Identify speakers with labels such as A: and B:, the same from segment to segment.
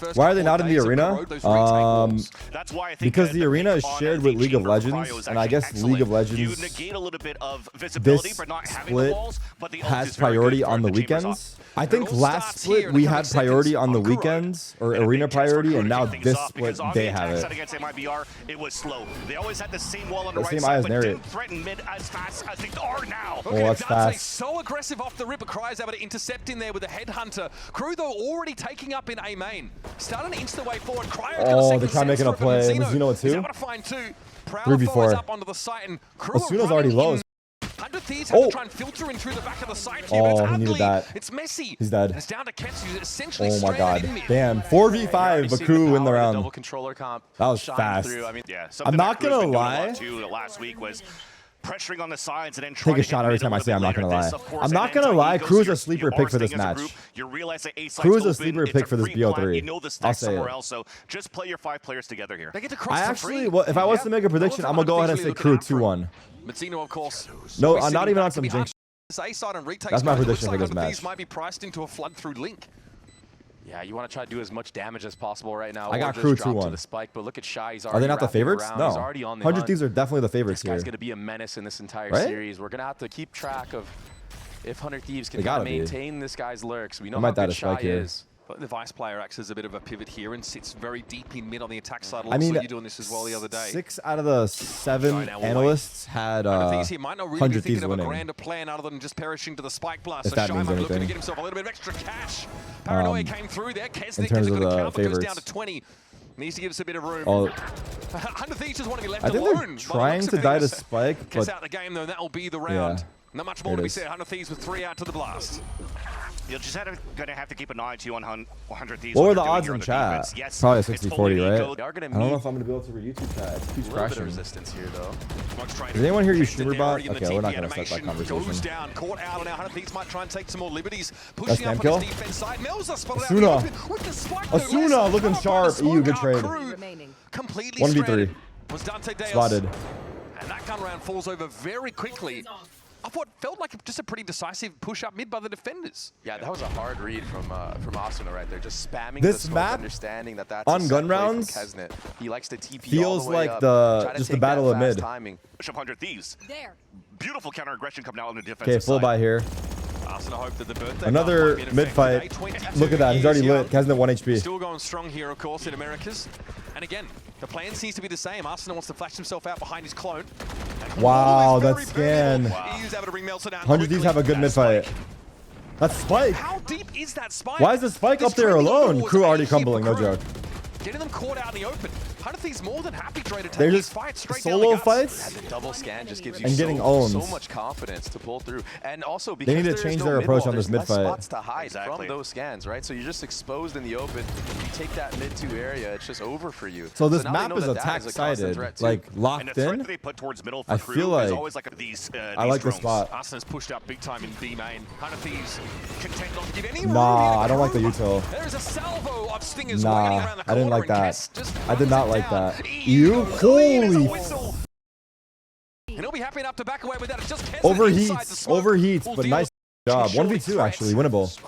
A: first
B: Why are they not in the
A: couple of
B: arena?
A: days of Corrode, those retake walls.
C: That's why I think
B: Because the arena is
C: on
B: shared
C: the
B: with League of
C: chamber
B: Legends,
C: cryo is
B: and I
C: actually
B: guess
C: excellent.
B: League of
C: You
B: Legends,
C: negate a little bit of visibility
B: this
C: for not having the
B: split
C: walls, but the ult
B: has
C: is very
B: priority
C: good for
B: on the
C: the chambers
B: weekends.
C: off.
B: I think
A: all
B: last
A: starts here
B: split
A: in
B: we
A: the
B: had
A: coming
B: priority
A: seconds
B: on the
C: on Corrode.
B: weekends, or
C: And a
B: arena
C: big chance for
B: priority,
C: Corrode
B: and
C: to
B: now
C: kick things
B: this
C: off,
B: split
C: because on
B: they
C: the
B: have
C: attack
B: it.
C: side against MIBR, it was slow. They always had the same wall on the
B: The
C: right
B: same
C: side,
B: eyes
C: but
B: narrate.
C: didn't threaten mid as fast as they are now.
B: Oh, that's
A: Dante
B: fast.
A: so aggressive off the rip, but Cry is able to intercept in there with a headhunter. KRU though already taking up in A main. Starting to inch the way forward. Cryo
B: Oh, they're trying making a play. Mizuno with
A: He's
B: two.
A: able to find two. Prowler
B: 3v4.
A: follows up onto the site, and KRU
B: ASUNA's already low.
A: 100 Thieves have
B: Oh.
A: to try and filter in through the back of the site here. It's
B: Oh, he needed
A: ugly.
B: that.
A: It's messy.
B: He's dead.
A: And it's down to Ketsu, who's essentially
B: Oh my
A: stranded
B: god.
A: in mid.
B: Damn. 4v5, but KRU win the round.
D: Double controller comp.
B: That was
D: shine
B: fast.
D: Through. I mean,
C: Yeah,
B: I'm not gonna lie.
C: Too, last week was pressuring on the sides and then
B: Take a shot every time I say I'm not gonna lie. I'm not gonna lie. KRU is a sleeper pick for this match. KRU is a sleeper pick for this BO3.
C: You know the
B: I'll
C: stack
B: say
C: somewhere
B: it.
C: else, so just play your 5 players together here.
A: They get to cross
B: I
A: for
B: actually,
A: free.
B: well, if I was to make a prediction, I'm gonna go ahead and say KRU 2-1.
A: Mazzino, of course.
B: No,
A: We're
B: I'm not
A: sitting
B: even on
A: back
B: some
A: to the
B: jinx.
A: A side and retakes.
B: That's my
A: It looks
B: prediction
A: like
B: for this
A: 100 Thieves
B: match.
A: might be priced into a flood through Link.
D: yeah, you want to try to do as much damage as possible right now.
B: I got
D: or
B: KRU
D: just drop
B: 2-1.
D: to the spike, but look at Shy. He's
B: Are
D: already
B: they not the
D: wrapping
B: favorites?
D: around.
B: No.
D: He's already on the
B: 100
D: hunt.
B: Thieves are definitely the
D: This
B: favorites here.
D: guy's going to be a menace in this entire
B: Right?
D: series. We're going to have to keep track of if 100 Thieves can
B: They
D: kind
B: gotta
D: of
B: be.
D: maintain this guy's lurks. We know
B: might
D: how
B: die
D: good
B: to spike
D: Shy
B: here.
D: is.
A: But the Vice player acts as a bit of a pivot here and sits very deep in mid on the attack side.
B: I mean,
A: you doing this as well the other day.
B: 6 out of the 7
A: Right, now we'll
B: analysts had
A: 100 Thieves might not really be
B: 100
A: thinking
B: Thieves
A: of a
B: winning.
A: grander plan other than just perishing to the spike blast.
B: If
A: So
B: that
A: Shy
B: means
A: might be looking to
B: anything.
A: get himself a little bit of extra cash. Paranoia came through there. Kesnick
B: terms
A: is a
B: of
A: good
B: the
A: count, but goes down
B: favorites.
A: to 20. Needs to give us a bit of room.
B: Oh,
A: 100 Thieves just want to be left
B: I think
A: alone.
B: they're
A: by the
B: trying
A: looks
B: to
A: of
B: die
A: it.
B: to spike,
A: Gets
B: but
A: out the game though, and that will be the round.
B: Yeah.
A: Not much
B: There
A: more
B: it
A: to be
B: is.
A: said. 100 Thieves with 3 out to the blast.
C: You're just gonna have to keep an eye too on 100 Thieves.
B: what were
C: what
B: the
C: they're doing
B: odds
C: here
B: in
C: on the
B: chat?
C: defense. Yes,
B: Probably
C: it's
B: 60-40,
C: fully
B: right?
C: eco.
D: They are going to
B: I don't know
D: meet
B: if I'm gonna be able to read YouTube chat. It keeps
D: a little bit of
B: crashing.
D: resistance here, though.
B: Does anyone here use
A: They're
B: streamer bot?
A: already in the
B: Okay, we're not
A: TP
B: gonna start that
A: animation. Goes
B: conversation.
A: down, caught out, and now 100 Thieves might try and take some more liberties.
B: That's
A: Pushing up
B: Stamkill.
A: on his defense side. Melza spotted out
B: ASUNA.
A: the open with the spike.
B: ASUNA looking sharp. EU, good trade.
A: Completely
B: 1v3.
A: stranded was Dante Deos.
B: Spotted.
A: And that gun round falls over very quickly. Of what felt like just a pretty decisive push up mid by the defenders.
D: Yeah, that was a hard read from ASUNA right there. Just spamming
B: This
D: the smoke,
B: map
D: understanding that that's
B: on
D: a set
B: gun
D: play from
B: rounds
D: Kesnet. He likes to TP
B: feels
D: all the way
B: like
D: up,
B: the-
D: try to
B: just the
D: take
B: battle
D: that
B: of
D: fast
B: mid.
D: timing.
C: Push up 100 Thieves.
E: There.
C: Beautiful counter aggression coming out on the defensive
B: Okay, full
C: side.
B: buy here.
A: Arsenal hope that the birthday
B: Another
A: might be an
B: mid
A: effect
B: fight.
A: today. 22
B: Look at that. He's already
A: years
B: lit.
A: young.
B: Kesnet 1 HP.
A: Still going strong here, of course, in Americas. And again, the plan seems to be the same. Arsenal wants to flash himself out behind his clone. And
B: Wow,
A: all is
B: that
A: very
B: scan.
A: permeable. He was able to bring Meltzer down
B: 100 Thieves
A: quickly.
B: have a good mid fight. That's Spike.
A: How deep is that spike?
B: Why is the Spike
A: This
B: up there
A: trending
B: alone?
A: overall was
B: KRU already
A: a hit for
B: crumbling, no
A: KRU.
B: joke.
A: Getting them caught out in the open. 100 Thieves more than happy to take
B: They're
A: these
B: just
A: fights straight
B: solo
A: down the guts.
B: fights.
D: Yeah, the double scan just gives you
B: And getting
D: so
B: owns.
D: much confidence to pull through. And also
B: They
D: because
B: need to
D: there is
B: change
D: no
B: their
D: mid
B: approach
D: wall,
B: on this
D: there's
B: mid
D: less
B: fight.
D: spots to hide
C: Exactly.
D: from those scans, right? So you're just exposed in the open. You take that mid 2 area, it's just over for you.
B: So this
D: now they
B: map
D: know
B: is
D: that that
B: attack
D: is a constant
B: sided,
D: threat too.
B: like
C: And the
B: locked
C: threat
B: in.
C: that they put towards middle for
B: I
C: KRU
B: feel like
C: is always like these
B: I like
C: drones.
B: this spot.
A: Arsenal's pushed up big time in B main. 100 Thieves content not to give any
B: Nah,
A: room.
B: I don't like the util.
A: There is a salvo of stingers
B: Nah,
A: waiting around the corner.
B: I didn't like
A: and
B: that.
A: Kess just
B: I did
A: runs
B: not
A: it
B: like
A: down.
B: that.
A: EU
B: You?
A: clean as a
B: Holy
A: whistle. And he'll be happy enough to back away with that. It's just Kess
B: Overheats,
A: inside the smoke.
B: overheats,
A: Will
B: but
A: deal
B: nice job.
A: surely
B: 1v2 actually, winnable.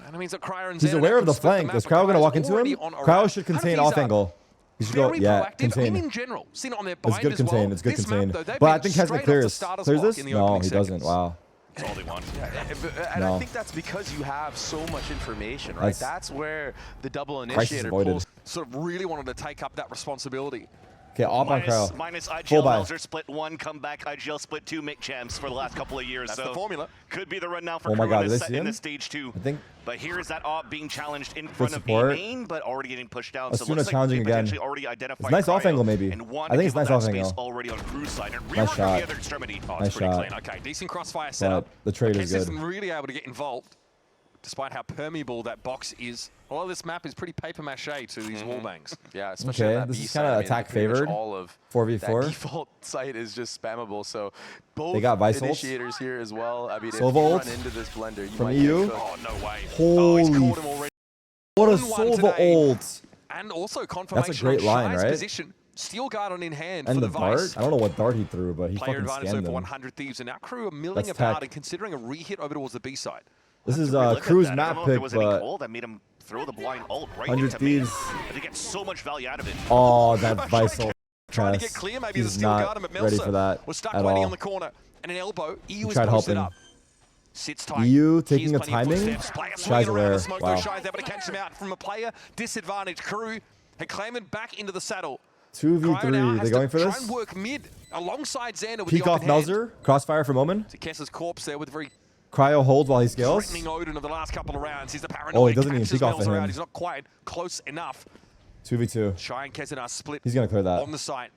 A: And it means that Cryer and
B: He's
A: Zen
B: aware of the
A: could split
B: flank.
A: map,
B: Is
A: but
B: Cryo gonna
A: Cryer's
B: walk into
A: already
B: him?
A: on a
B: Cryo
A: wrap.
B: should
A: 100
B: contain
A: Thieves
B: off
A: are
B: angle. He should go,
A: very
B: yeah,
A: proactive.
B: contain.
A: In general, seen it on their
B: It's
A: bind
B: good
A: as well.
B: contain. It's good
A: This
B: contain.
A: map, though, they've
B: But I
A: been
B: think
A: straight
B: Kesnet
A: off
B: clears.
A: the starter's
B: Clears
A: block
B: this?
A: in the
B: No,
A: opening
B: he doesn't.
A: seconds.
B: Wow.
C: That's all they want.
D: And
B: No.
D: I think that's because you have so much information, right?
B: That's-
D: That's where the double
B: Crisis
D: initiator
B: avoided.
D: pulls.
A: Sort of really wanted to take up that responsibility.
B: Okay, off on Cryo.
C: Minus
B: Full
C: IGL,
B: buy.
C: Melzer split 1, come back, IGL split 2, make champs for the last couple of years.
A: That's
C: so
A: the formula.
C: Could be the run now for
B: Oh my
C: KRU
B: God,
C: in
B: did
C: this
B: they see
C: in
B: him?
C: this stage 2.
B: I think
C: But here's that op being challenged in front of B
B: support.
C: main, but already getting pushed down. So
B: ASUNA
C: it looks like
B: challenging
C: they
B: again.
C: potentially already identified
B: It's nice off
C: Cryo
B: angle, maybe.
C: and want
B: I think
C: to
B: it's
C: give
B: nice
C: that
B: off
C: space
B: angle.
C: already on KRU's side. And
B: Nice
C: rework on
B: shot.
C: the other extremity.
A: Oh,
B: Nice
A: it's pretty
B: shot.
A: clean. Okay, decent crossfire setup.
B: the trade is
A: Kess
B: good.
A: isn't really able to get involved, despite how permeable that box is. A lot of this map is pretty paper mache to these wall bangs.
D: Yeah, especially
B: Okay,
D: on that
B: this
D: B
B: is
D: side.
B: kinda
D: I mean,
B: attack
D: pretty much
B: favored.
D: All of
B: 4v4.
D: that default site is just spammable. So both
B: They got Vice ults.
D: initiators here as well. I mean,
B: Sova
D: if you
B: ult
D: run into this blender, you
B: from
D: might
B: EU.
D: get cooked.
A: Oh, no way.
B: Holy
A: he's caught him already.
B: What a
A: 1-1
B: Sova
A: today.
B: ult.
A: And also confirmation
B: great
A: on
B: line,
A: Shy's
B: right?
A: position. Steel guard on in hand
B: And
A: for
B: the
A: the
B: dart?
A: Vice.
B: I don't know what dart he threw, but he
A: Player
B: fucking
A: advantage
B: scanned
A: over
B: them.
A: 100 Thieves, and now KRU are milling
B: That's
A: about
B: tech.
A: and considering a re-hit over towards the B side.
B: This is
C: Look at
B: KRU's
C: that. I
B: map
C: don't know if there
B: pick,
C: was any
B: but
C: call that made him throw the blind ult right
B: 100
C: into main.
B: Thieves.
C: And they get so much value out of it.
B: Oh, that Visal.
A: Trying to get clear, maybe the
B: He's
A: steel
B: not
A: guard him, but
B: ready
A: Melsa
B: for that
A: was stuck
B: at
A: waiting
B: all.
A: on the corner. And an elbow. EU is
B: tried
A: posted
B: helping.
A: up. Sits tight.
B: EU taking
A: Here's
B: a
A: plenty of
B: timing.
A: footsteps. Player
B: Shy's
A: swinging around
B: aware.
A: the smoke,
B: Wow.
A: though Shy's able to catch him out from a player disadvantage. KRU had Clayman back into the saddle.
B: 2v3. They going for
A: Try
B: this?
A: and work mid alongside Xander with
B: Peek
A: the
B: off
A: open hand.
B: Melzer. Crossfire for Moment.
A: To Kessa's corpse there with very
B: Cryo hold while he scales.
A: threatening Odin of the last couple of rounds. He's the paranoid.
B: Oh, he doesn't even
A: catches
B: peek off
A: Melzer
B: of him.
A: out. He's not quite close enough.
B: 2v2.
A: Shy and Kessin are split
B: He's going to clear that.
A: on the site.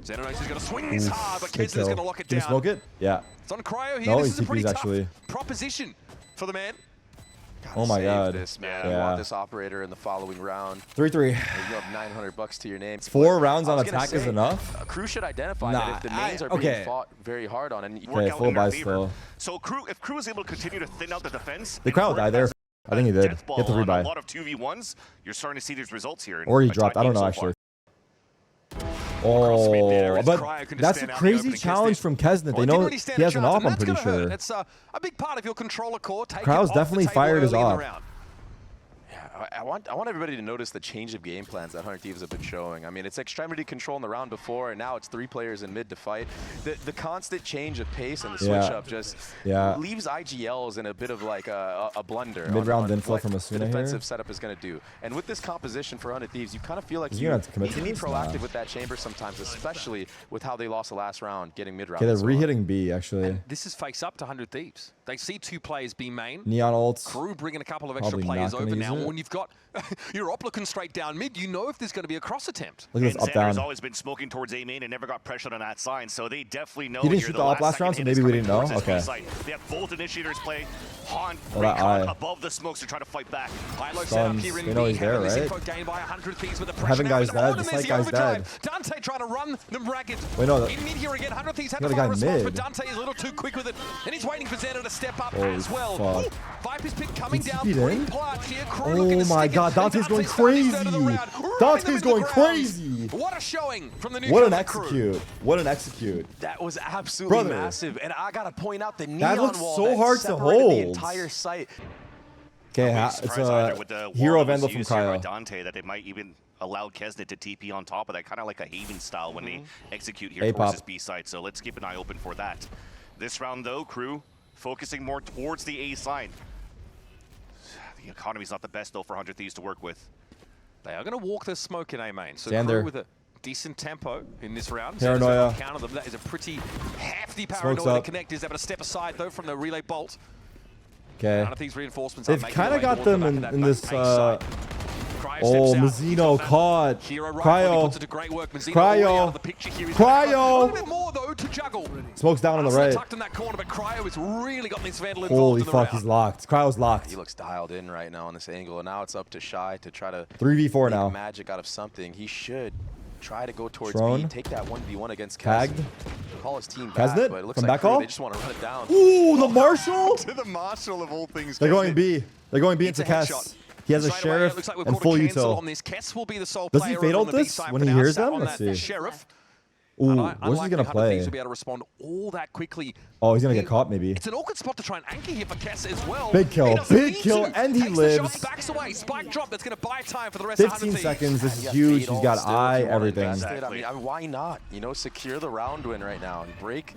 A: Xander knows he's going to swing this hard, but
B: Good
A: Kessin's
B: kill.
A: going to lock it
B: Can
A: down.
B: you smoke it? Yeah.
A: It's on Cryo here.
B: No,
A: This
B: he
A: is a pretty
B: TPs
A: tough
B: actually.
A: proposition for the man.
B: Oh my
D: Save
B: god.
D: this, man.
B: Yeah.
D: I want this operator in the following round.
B: 3-3.
D: You have $900 to your name.
B: 4 rounds
D: I
B: on
D: was gonna
B: attack is
D: say,
B: enough?
D: KRU should identify
B: Nah,
D: that if the mains are
B: okay.
D: being fought very hard on. And
C: Work
B: Okay,
C: out
B: full
C: in their
B: buy
C: favor.
B: still.
C: So if KRU is able to continue to thin out the defense,
B: The
C: and
B: crowd
C: work
B: died there.
C: as
B: I think he
C: a
B: did.
C: death
B: Get the
C: ball on
B: rebuy.
C: A lot of 2v1s. You're starting to see these results here. in
B: Or he
C: a
B: dropped.
C: tight
B: I don't
C: game
B: know
C: so far.
B: actually.
A: Across mid there
B: Oh,
A: as
B: but
A: Cryo can just
B: that's a
A: stand out in the
B: crazy
A: opening.
B: challenge
A: Kesnet.
B: from Kesnet. They
A: Well,
B: know
A: didn't really stand
B: he
A: a
B: has an
A: chance,
B: op,
A: and
B: I'm
A: that's
B: pretty
A: gonna hurt.
B: sure.
A: It's a big part of your controller core. Take
B: Kraus
A: it off
B: definitely
A: the table
B: fired his
A: early in the
B: op.
A: round.
D: Yeah, I want everybody to notice the change of game plans that 100 Thieves have been showing. I mean, it's extremity control in the round before, and now it's 3 players in mid to fight. The constant change of pace and the switch up just leaves IGLs in a bit of like a blunder.
B: Mid-round
D: on
B: inflow
D: what
B: from
D: the
B: ASUNA
D: defensive
B: here.
D: setup is going to do. And with this composition for 100 Thieves, you kind of feel like
B: Is he
D: you
B: gonna have to commit
D: need
B: to
D: to be
B: this?
D: proactive
B: Nah.
D: with that chamber sometimes, especially with how they lost the last round, getting mid-round.
B: Okay, they're
D: as well.
B: re-hitting B actually.
A: This is face up to 100 Thieves. They see 2 players be main.
B: Neon ults.
A: KRU bringing a couple of extra
B: Probably
A: players
B: not gonna
A: over
B: use
A: now.
B: it.
A: When you've got your op looking straight down mid, you know if there's going to be a cross attempt.
B: Look at
C: And
B: this up
C: Xander's
B: down.
C: always been smoking towards A main and never got pressured on that sign, so they definitely know
B: He didn't
C: here
B: shoot the op last
C: second
B: round, so
C: hit is
B: maybe we
C: coming
B: didn't know?
C: towards his
B: Okay.
C: B side. They have both initiators play. Han,
B: Oh, that eye.
C: above the smokes to try to fight back.
A: High-low
B: Stuns.
A: setup here in
B: They know
A: B.
B: he's there,
A: Heavily
B: right?
A: info gained by 100 Thieves with the pressure
B: Heaven
A: now
B: guy's
A: with
B: dead.
A: Odin.
B: The
A: There's
B: Sight guy's
A: overdrive. Dante trying to run them ragged.
B: Wait, no,
A: In mid here again, 100 Thieves had
B: Got
A: to
B: a
A: find a
B: guy
A: response,
B: mid.
A: but Dante is a little too quick with it. And he's waiting for Xander to step up
B: Holy
A: as well.
B: fuck.
A: Ooh, Viper's pick coming
B: He
A: down
B: TP'd
A: 3
B: in?
A: plots here. KRU looking
B: Oh
A: to
B: my
A: stick it.
B: god, Dante's going
A: starting his
B: crazy.
A: third of the round, running them
B: Dante's
A: into the
B: going
A: ground.
B: crazy.
A: What a showing from the new
B: What an
A: KRU.
B: execute. What an execute.
D: That was absolutely
B: Brother.
D: massive, and I gotta point out the neon
B: That looks
D: wall
B: so
D: that
B: hard to
D: separated
B: hold.
D: the entire site.
B: Okay,
C: It's
B: it's
C: either
B: a
C: with the
B: hero
C: wall that was
B: vandal from
C: used here by
B: Cryo.
C: Dante that they might even allow Kesnet to TP on top of that, kind of like a Haven style when they execute here
B: A
C: towards
B: pop.
C: his B side. So let's keep an eye open for that. This round though, KRU focusing more towards the A side. The economy's not the best though for 100 Thieves to work with.
A: They are going to walk the smoke in A main. So
B: Xander.
A: KRU with a decent tempo in this round.
B: Paranoia.
A: Xander's counter them. That is a pretty hefty
B: Smokes
A: paranoia.
B: up.
A: The connect is able to step aside though from the relay bolt.
B: Okay.
A: None of these reinforcements
B: They've
A: kind of
B: got them in this. Oh, Mazzino caught.
A: Cryo puts it to great work. Mazzino already out of the picture here. He's
B: Cryo.
A: got a little bit more though to juggle.
B: Smokes down on the
A: Arsenal
B: right.
A: tucked in that corner, but Cryo has really got this Vandal involved
B: Holy
A: in the
B: fuck,
A: round.
B: he's locked. Cryo's locked.
D: He looks dialed in right now on this angle, and now it's up to Shy to try to
B: 3v4
D: make
B: now.
D: magic out of something. He should try to go towards
B: Throne.
D: B, take that 1v1 against
B: Tagged.
D: Kesnet. Call his team
B: Kesnet?
D: back, but it looks
B: Come
D: like
B: back
D: KRU,
B: all?
D: they just want to run it down.
B: Ooh, the Marshal?
C: To the Marshal of all things.
B: They're going B. They're going B
A: It's
B: into
A: a headshot.
B: Kess. He has a
A: Straight away, it
B: Sheriff
A: looks like we've
B: and
A: called
B: full
A: a cancel
B: util.
A: on this. Kess will be the sole
B: Does he
A: player
B: fade
A: over
B: ult
A: on the B
B: this
A: side
B: when
A: for
B: he
A: now,
B: hears
A: sat
B: them?
A: on
B: Let's
A: that
B: see.
A: Sheriff.
B: Ooh,
A: Unlike
B: what's he gonna
A: 100
B: play?
A: Thieves will be able to respond all that quickly.
B: Oh, he's gonna get caught maybe.
A: It's an awkward spot to try and anchor here for Kess as well.
B: Big kill,
A: He doesn't
B: big
A: need
B: kill,
A: to.
B: and he
A: Takes the shot,
B: lives.
A: backs away, spike drop. That's going to buy time for the rest of
B: 15
A: 100 Thieves.
B: seconds. This is
D: You got
B: huge.
D: fade
B: He's
D: ult
B: got
D: still if
B: eye,
D: you wanna
B: everything.
D: invest it.
C: Exactly.
D: I mean, why not? You know, secure the round win right now and break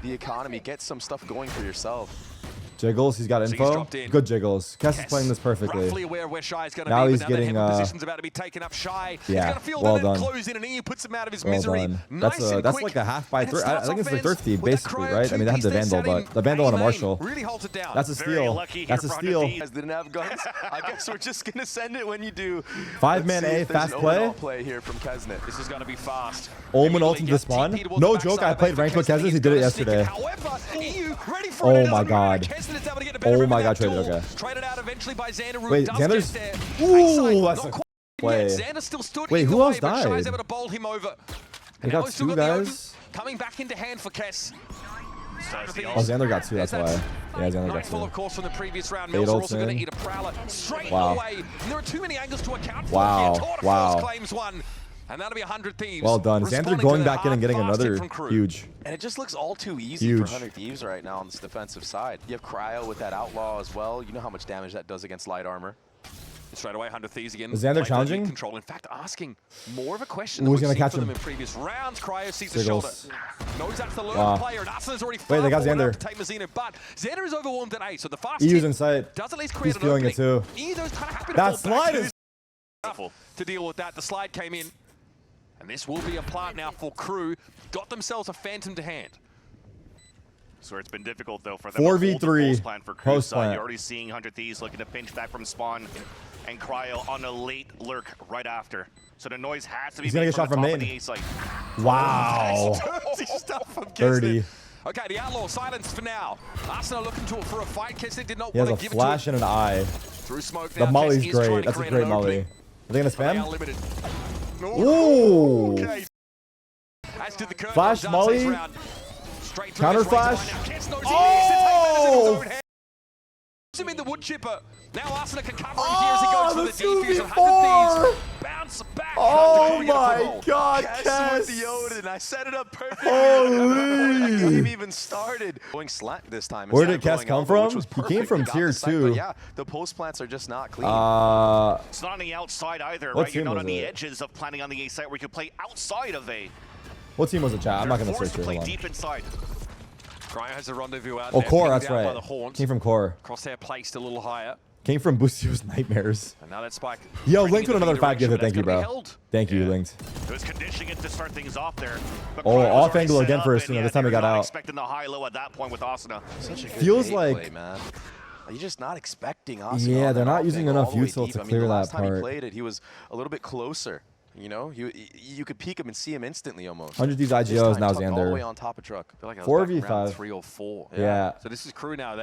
D: the economy. Get some stuff going for yourself.
B: Jiggles, he's got
A: he's
B: info.
A: dropped in.
B: Good Jiggles. Kess is playing this
A: Roughly
B: perfectly.
A: aware of where Shy is going to
B: Now
A: be,
B: he's
A: but now
B: getting,
A: the heaven position's about to be taken up. Shy is
B: yeah,
A: going to feel
B: well
A: that and
B: done.
A: close in, and EU puts him out of his
B: Well
A: misery.
B: done.
A: Nice and
B: That's
A: quick.
B: like a half by
A: And it
B: three. I
A: starts
B: think
A: off
B: it's the
A: fans
B: Third Thief,
A: with that
B: basically,
A: Cryo
B: right? I mean, they have the
A: two-piece
B: Vandal,
A: set
B: but
A: in
B: the Vandal on a
A: A-main
B: Marshall.
A: really holds it down.
B: That's a
C: Very
B: steal.
C: lucky here
B: That's a
C: for 100
B: steal.
C: Thieves.
D: You guys didn't have guns. I guess we're just gonna send it when you do.
B: 5-man
D: Let's see
B: A,
D: if there's
B: fast
D: an
B: play.
D: overall play here from Kesnet.
A: This is going to be fast.
B: Omen
A: Immediately
B: ult into
A: gets
B: spawn.
A: TP towards
B: No
A: the
B: joke,
A: backside
B: I played
A: there
B: ranked
A: for
B: with
A: Kesnet.
B: Kesnet. He
A: He's
B: did it
A: gonna stick
B: yesterday.
A: However, EU ready for
B: Oh
A: it. It
B: my
A: doesn't matter.
B: God.
A: Kesnet is able to get a
B: Oh
A: better
B: my
A: of
B: God,
A: that
B: traded,
A: duel.
B: okay.
A: Traded out eventually by Xander.
B: Wait,
A: Does
B: Xander's.
A: get there.
B: Ooh,
A: Backside,
B: that's
A: not
B: a
A: quite
B: play.
A: yet. Xander still stood
B: Wait,
A: either
B: who
A: way,
B: else
A: but Shy's
B: died?
A: able to bowl him over.
B: They
A: And
B: got
A: now he's still
B: two
A: got the Odin
B: guys.
A: coming back into hand for Kess.
B: Oh, Xander got 2, that's why. Yeah, Xander got
A: Nightfall,
B: 2.
A: of course, from the previous round.
B: Fade
A: Mills are
B: ults
A: also going
B: in.
A: to eat a Prowler straight
B: Wow.
A: away. And there are too many angles to account for
B: Wow,
A: here. Tour de
B: wow.
A: Force claims one. And that'll be 100 Thieves.
B: Well done.
A: Responding
B: Xander
A: to
B: going
A: the
B: back in and
A: hard,
B: getting
A: fast hit
B: another
A: from KRU.
B: huge.
D: And it just looks all too easy
B: Huge.
D: for 100 Thieves right now on this defensive side. You have Cryo with that Outlaw as well. You know how much damage that does against light armor.
A: Straight away, 100 Thieves again.
B: Is Xander challenging?
A: Control. In fact, asking more of a question
B: Who's
A: than
B: gonna
A: we've seen
B: catch
A: for them
B: him?
A: in previous rounds. Cryo sees the shoulder.
B: Siggles.
A: Knows that's the lone
B: Wow.
A: player, and ASUNA's already
B: Wait, they got
A: far forward
B: Xander.
A: enough to take Mazzino, but Xander is overwhelmed at A, so the fast
B: EU's
A: hit
B: in sight.
A: does at least
B: He's
A: create an
B: feeling
A: opening.
B: it too.
A: Either's kind of happy to
B: That
A: fall back
B: slide
A: to
B: is
A: to deal with that. The slide came in, and this will be a plant now for KRU. Got themselves a Phantom to hand.
C: So it's been difficult though for them.
B: 4v3
C: post plan for KRU
B: post
C: side.
B: plant.
C: You're already seeing 100 Thieves looking to pinch back from spawn, and Cryo on a late lurk right after. So the noise has to be
B: He's gonna
C: made
B: get shot from
C: the top
B: main.
C: of the A site.
B: Wow. Dirty.
A: Okay, the Outlaw silenced for now. ASUNA looking for a fight. Kesnick did not
B: He has
A: want
B: a
A: to give
B: flash
A: it
B: and an eye.
A: through smoke.
B: The
A: now.
B: molly's
A: Kes is trying
B: great.
A: to
B: That's a
A: create
B: great
A: an
B: molly.
A: opening.
B: Are they gonna
A: They are
B: spam?
A: limited.
B: Ooh.
A: Okay. As did the curve
B: Flash
A: on
B: molly.
A: Dante's round. Straight through
B: Counter
A: this race
B: flash.
A: line now. Kes knows
B: Oh!
A: he needs to take matters in his own hands. Him in the wood chipper. Now ASUNA can cover him here as he goes for the defuse. 100
B: 2v4.
A: Thieves bounce back.
B: Oh
A: Trying to get a
B: my
A: foothold.
B: God,
D: Kes with
B: Kes.
D: the Odin. I set it up perfectly.
B: Holy.
D: The game even started. Going slack this time.
B: Where
D: instead
B: did
D: of
B: Kes
D: going
B: come
D: over, which
B: from?
D: was
B: He came
D: perfect.
B: from
D: Got
B: tier
D: the site,
B: 2.
D: But yeah, the post plants are just not clean.
C: It's not on the outside either,
B: What
C: right? You're
B: team
C: not
B: was
C: on the
B: it?
C: edges of planning on the A site where you can play outside of A.
B: What team was it, chat? I'm not
C: They're
B: gonna
C: forced
B: search
C: to
B: it.
C: play
B: Hold on.
C: deep inside.
A: Cryo has a rendezvous out
B: Oh,
A: there.
B: Core,
A: pinned
B: that's
A: down by
B: right.
A: the haunt.
B: Came from Core.
A: Crosshair placed a little higher.
B: Came from Boostio's Nightmares.
A: And now that spike.
B: Yo,
A: bringing
B: Linked
A: it
B: with
A: in
B: another
A: the
B: 5
A: direction,
B: gifted.
A: but
B: Thank you,
A: that's gonna
B: bro.
A: be held.
B: Thank you,
C: Yeah.
B: Linked.
C: It was conditioning it to start things off there. But
B: Oh,
C: Cryo was
B: off
C: already
B: angle
C: set
B: again
C: up,
B: for
C: and
B: ASUNA.
C: yeah,
B: This time
C: they
B: he got
C: were not
B: out.
C: expecting the high-low at that point with ASUNA.
D: Such a good
B: Feels
D: gameplay,
B: like-
D: man. You're just not expecting ASUNA.
B: Yeah,
D: on
B: they're
D: that
B: not
D: off
B: using
D: angle
B: enough
D: all the way
B: util
D: deep.
B: to
D: I mean,
B: clear
D: the
B: that
D: last time
B: part.
D: he played it, he was a little bit closer. You know, you could peek him and see him instantly almost.
B: 100 these
D: This
B: IGOs
D: time,
B: now
D: tucked all the way
B: Xander.
D: on top of truck.
A: I feel like I was
B: 4v5.
A: back around 3 or 4.
B: Yeah.
A: So this is KRU now.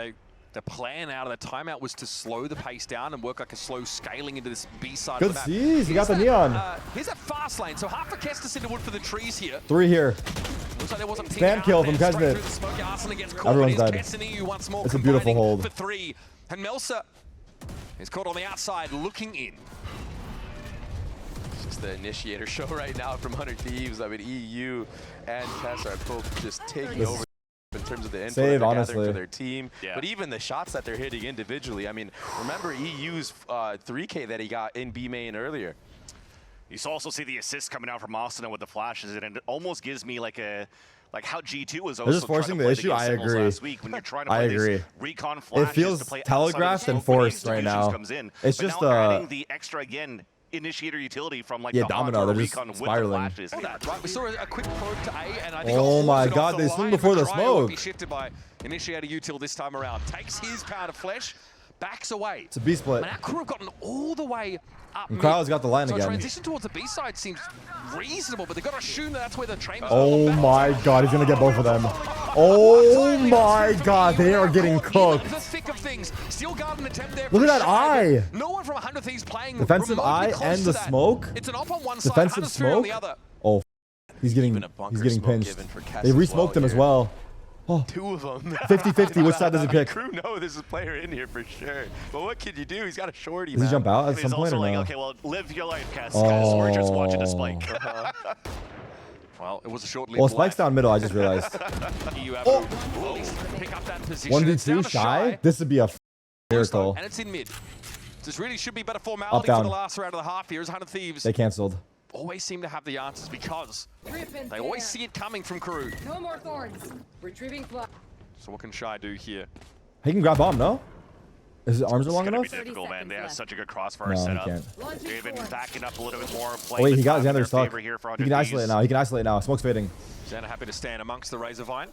A: The plan out of the timeout was to slow the pace down and work like a slow scaling into this B side
B: Good
A: of the map.
B: sees. He got the
A: Here's
B: neon.
A: Here's a fast lane. So half a Kestis in the wood for the trees here.
B: 3 here.
A: Looks like there was a ping
B: Spam
A: out
B: kill
A: there,
B: from
A: straight
B: Kesnit.
A: through the smoke. ASUNA gets caught.
B: Everyone's
A: But
B: dead.
A: here's Kes and EU once more
B: It's a beautiful
A: combining
B: hold.
A: for 3. And Melsa is caught on the outside looking in.
D: It's just the initiator show right now from 100 Thieves. I mean, EU and Kes are both just taking over in terms of the info
B: Save,
D: that they're
B: honestly.
D: gathering for their team.
C: Yeah.
D: But even the shots that they're hitting individually. I mean, remember EU's 3K that he got in B main earlier.
C: You also see the assist coming out from ASUNA with the flashes, and it almost gives me like how G2 was also
B: just forcing
C: trying to
B: the
C: play
B: issue?
C: game
B: I
C: signals
B: agree.
C: last week when you're trying to
B: I
C: play
B: agree.
C: these recon flashes
B: feels
C: to play
B: telegraphed and forced right now.
C: Comes in.
B: It's
C: But
B: just,
C: now they're adding the extra again initiator utility from like
B: Yeah,
C: the
B: Domino,
C: Hunter
B: they're just
C: recon with
B: spiraling.
C: the flashes.
A: All that, right? We saw a quick probe to A, and I think
B: Oh
A: it
B: my
A: forced it
B: God,
A: off
B: they
A: the
B: swung
A: line,
B: before
A: but
B: the
A: Cryo would be
B: smoke.
A: shifted by initiator util this time around. Takes his power to flesh, backs away.
B: It's a B split.
A: And our crew have gotten all the way up
B: And
A: mid.
B: Cryo's got the line
A: so
B: again.
A: transition towards the B side seems reasonable, but they've got to assume that that's where the train.
B: Oh my God, he's gonna get both of them. Oh my God, they are getting cooked.
A: The thick of things. Still got an attempt there.
B: Look
A: for
B: at that
A: Shy,
B: eye.
A: but no one from 100 Thieves playing
B: Defensive
A: remotely
B: eye
A: close
B: and
A: to
B: the
A: that.
B: smoke.
A: It's an off on one side,
B: Defensive
A: 100 Sphere on
B: smoke.
A: the other.
B: Oh, he's getting
D: Even a bunker
B: getting
D: smoke
B: pinched.
D: given for Kes
B: They
D: as
B: re-smoked
D: well
B: him as
D: here.
B: well.
D: 2 of them.
B: 50-50. Which side does he pick?
D: Crew know there's a player in here for sure. But what can you do? He's got a shorty,
B: Does he
D: man.
B: jump out at
C: And
B: some
C: he's
B: point
C: also
B: or
C: like,
B: no?
C: okay, well, live your life, Kes, because we're just watching a spike.
A: Well, it was a short-lived
B: Well, Spike's
A: life.
B: down middle. I just realized.
A: EU have to at least pick up that position. It's down
B: 1v2
A: to
B: shy. This would be a miracle.
A: And it's in mid. This really should be better formality
B: Up,
A: for
B: down.
A: the last round of the half here as 100 Thieves
B: They canceled.
A: always seem to have the answers because they always see it coming from KRU.
E: No more thorns. Retrieving fly.
A: So what can Shy do here?
B: He can grab bomb, no? Is his arms are
C: It's
B: long
C: gonna
B: enough?
C: be difficult, man. They have such a good crossfire
B: No, he
C: setup.
B: can't.
C: They've been backing up a little bit more.
B: Oh, wait, he got Xander stuck.
C: Here for
B: He can
C: 100
B: isolate
C: Thieves.
B: now. He can isolate now. Smoke's fading.
A: Xander happy to stand amongst the Razor Vine.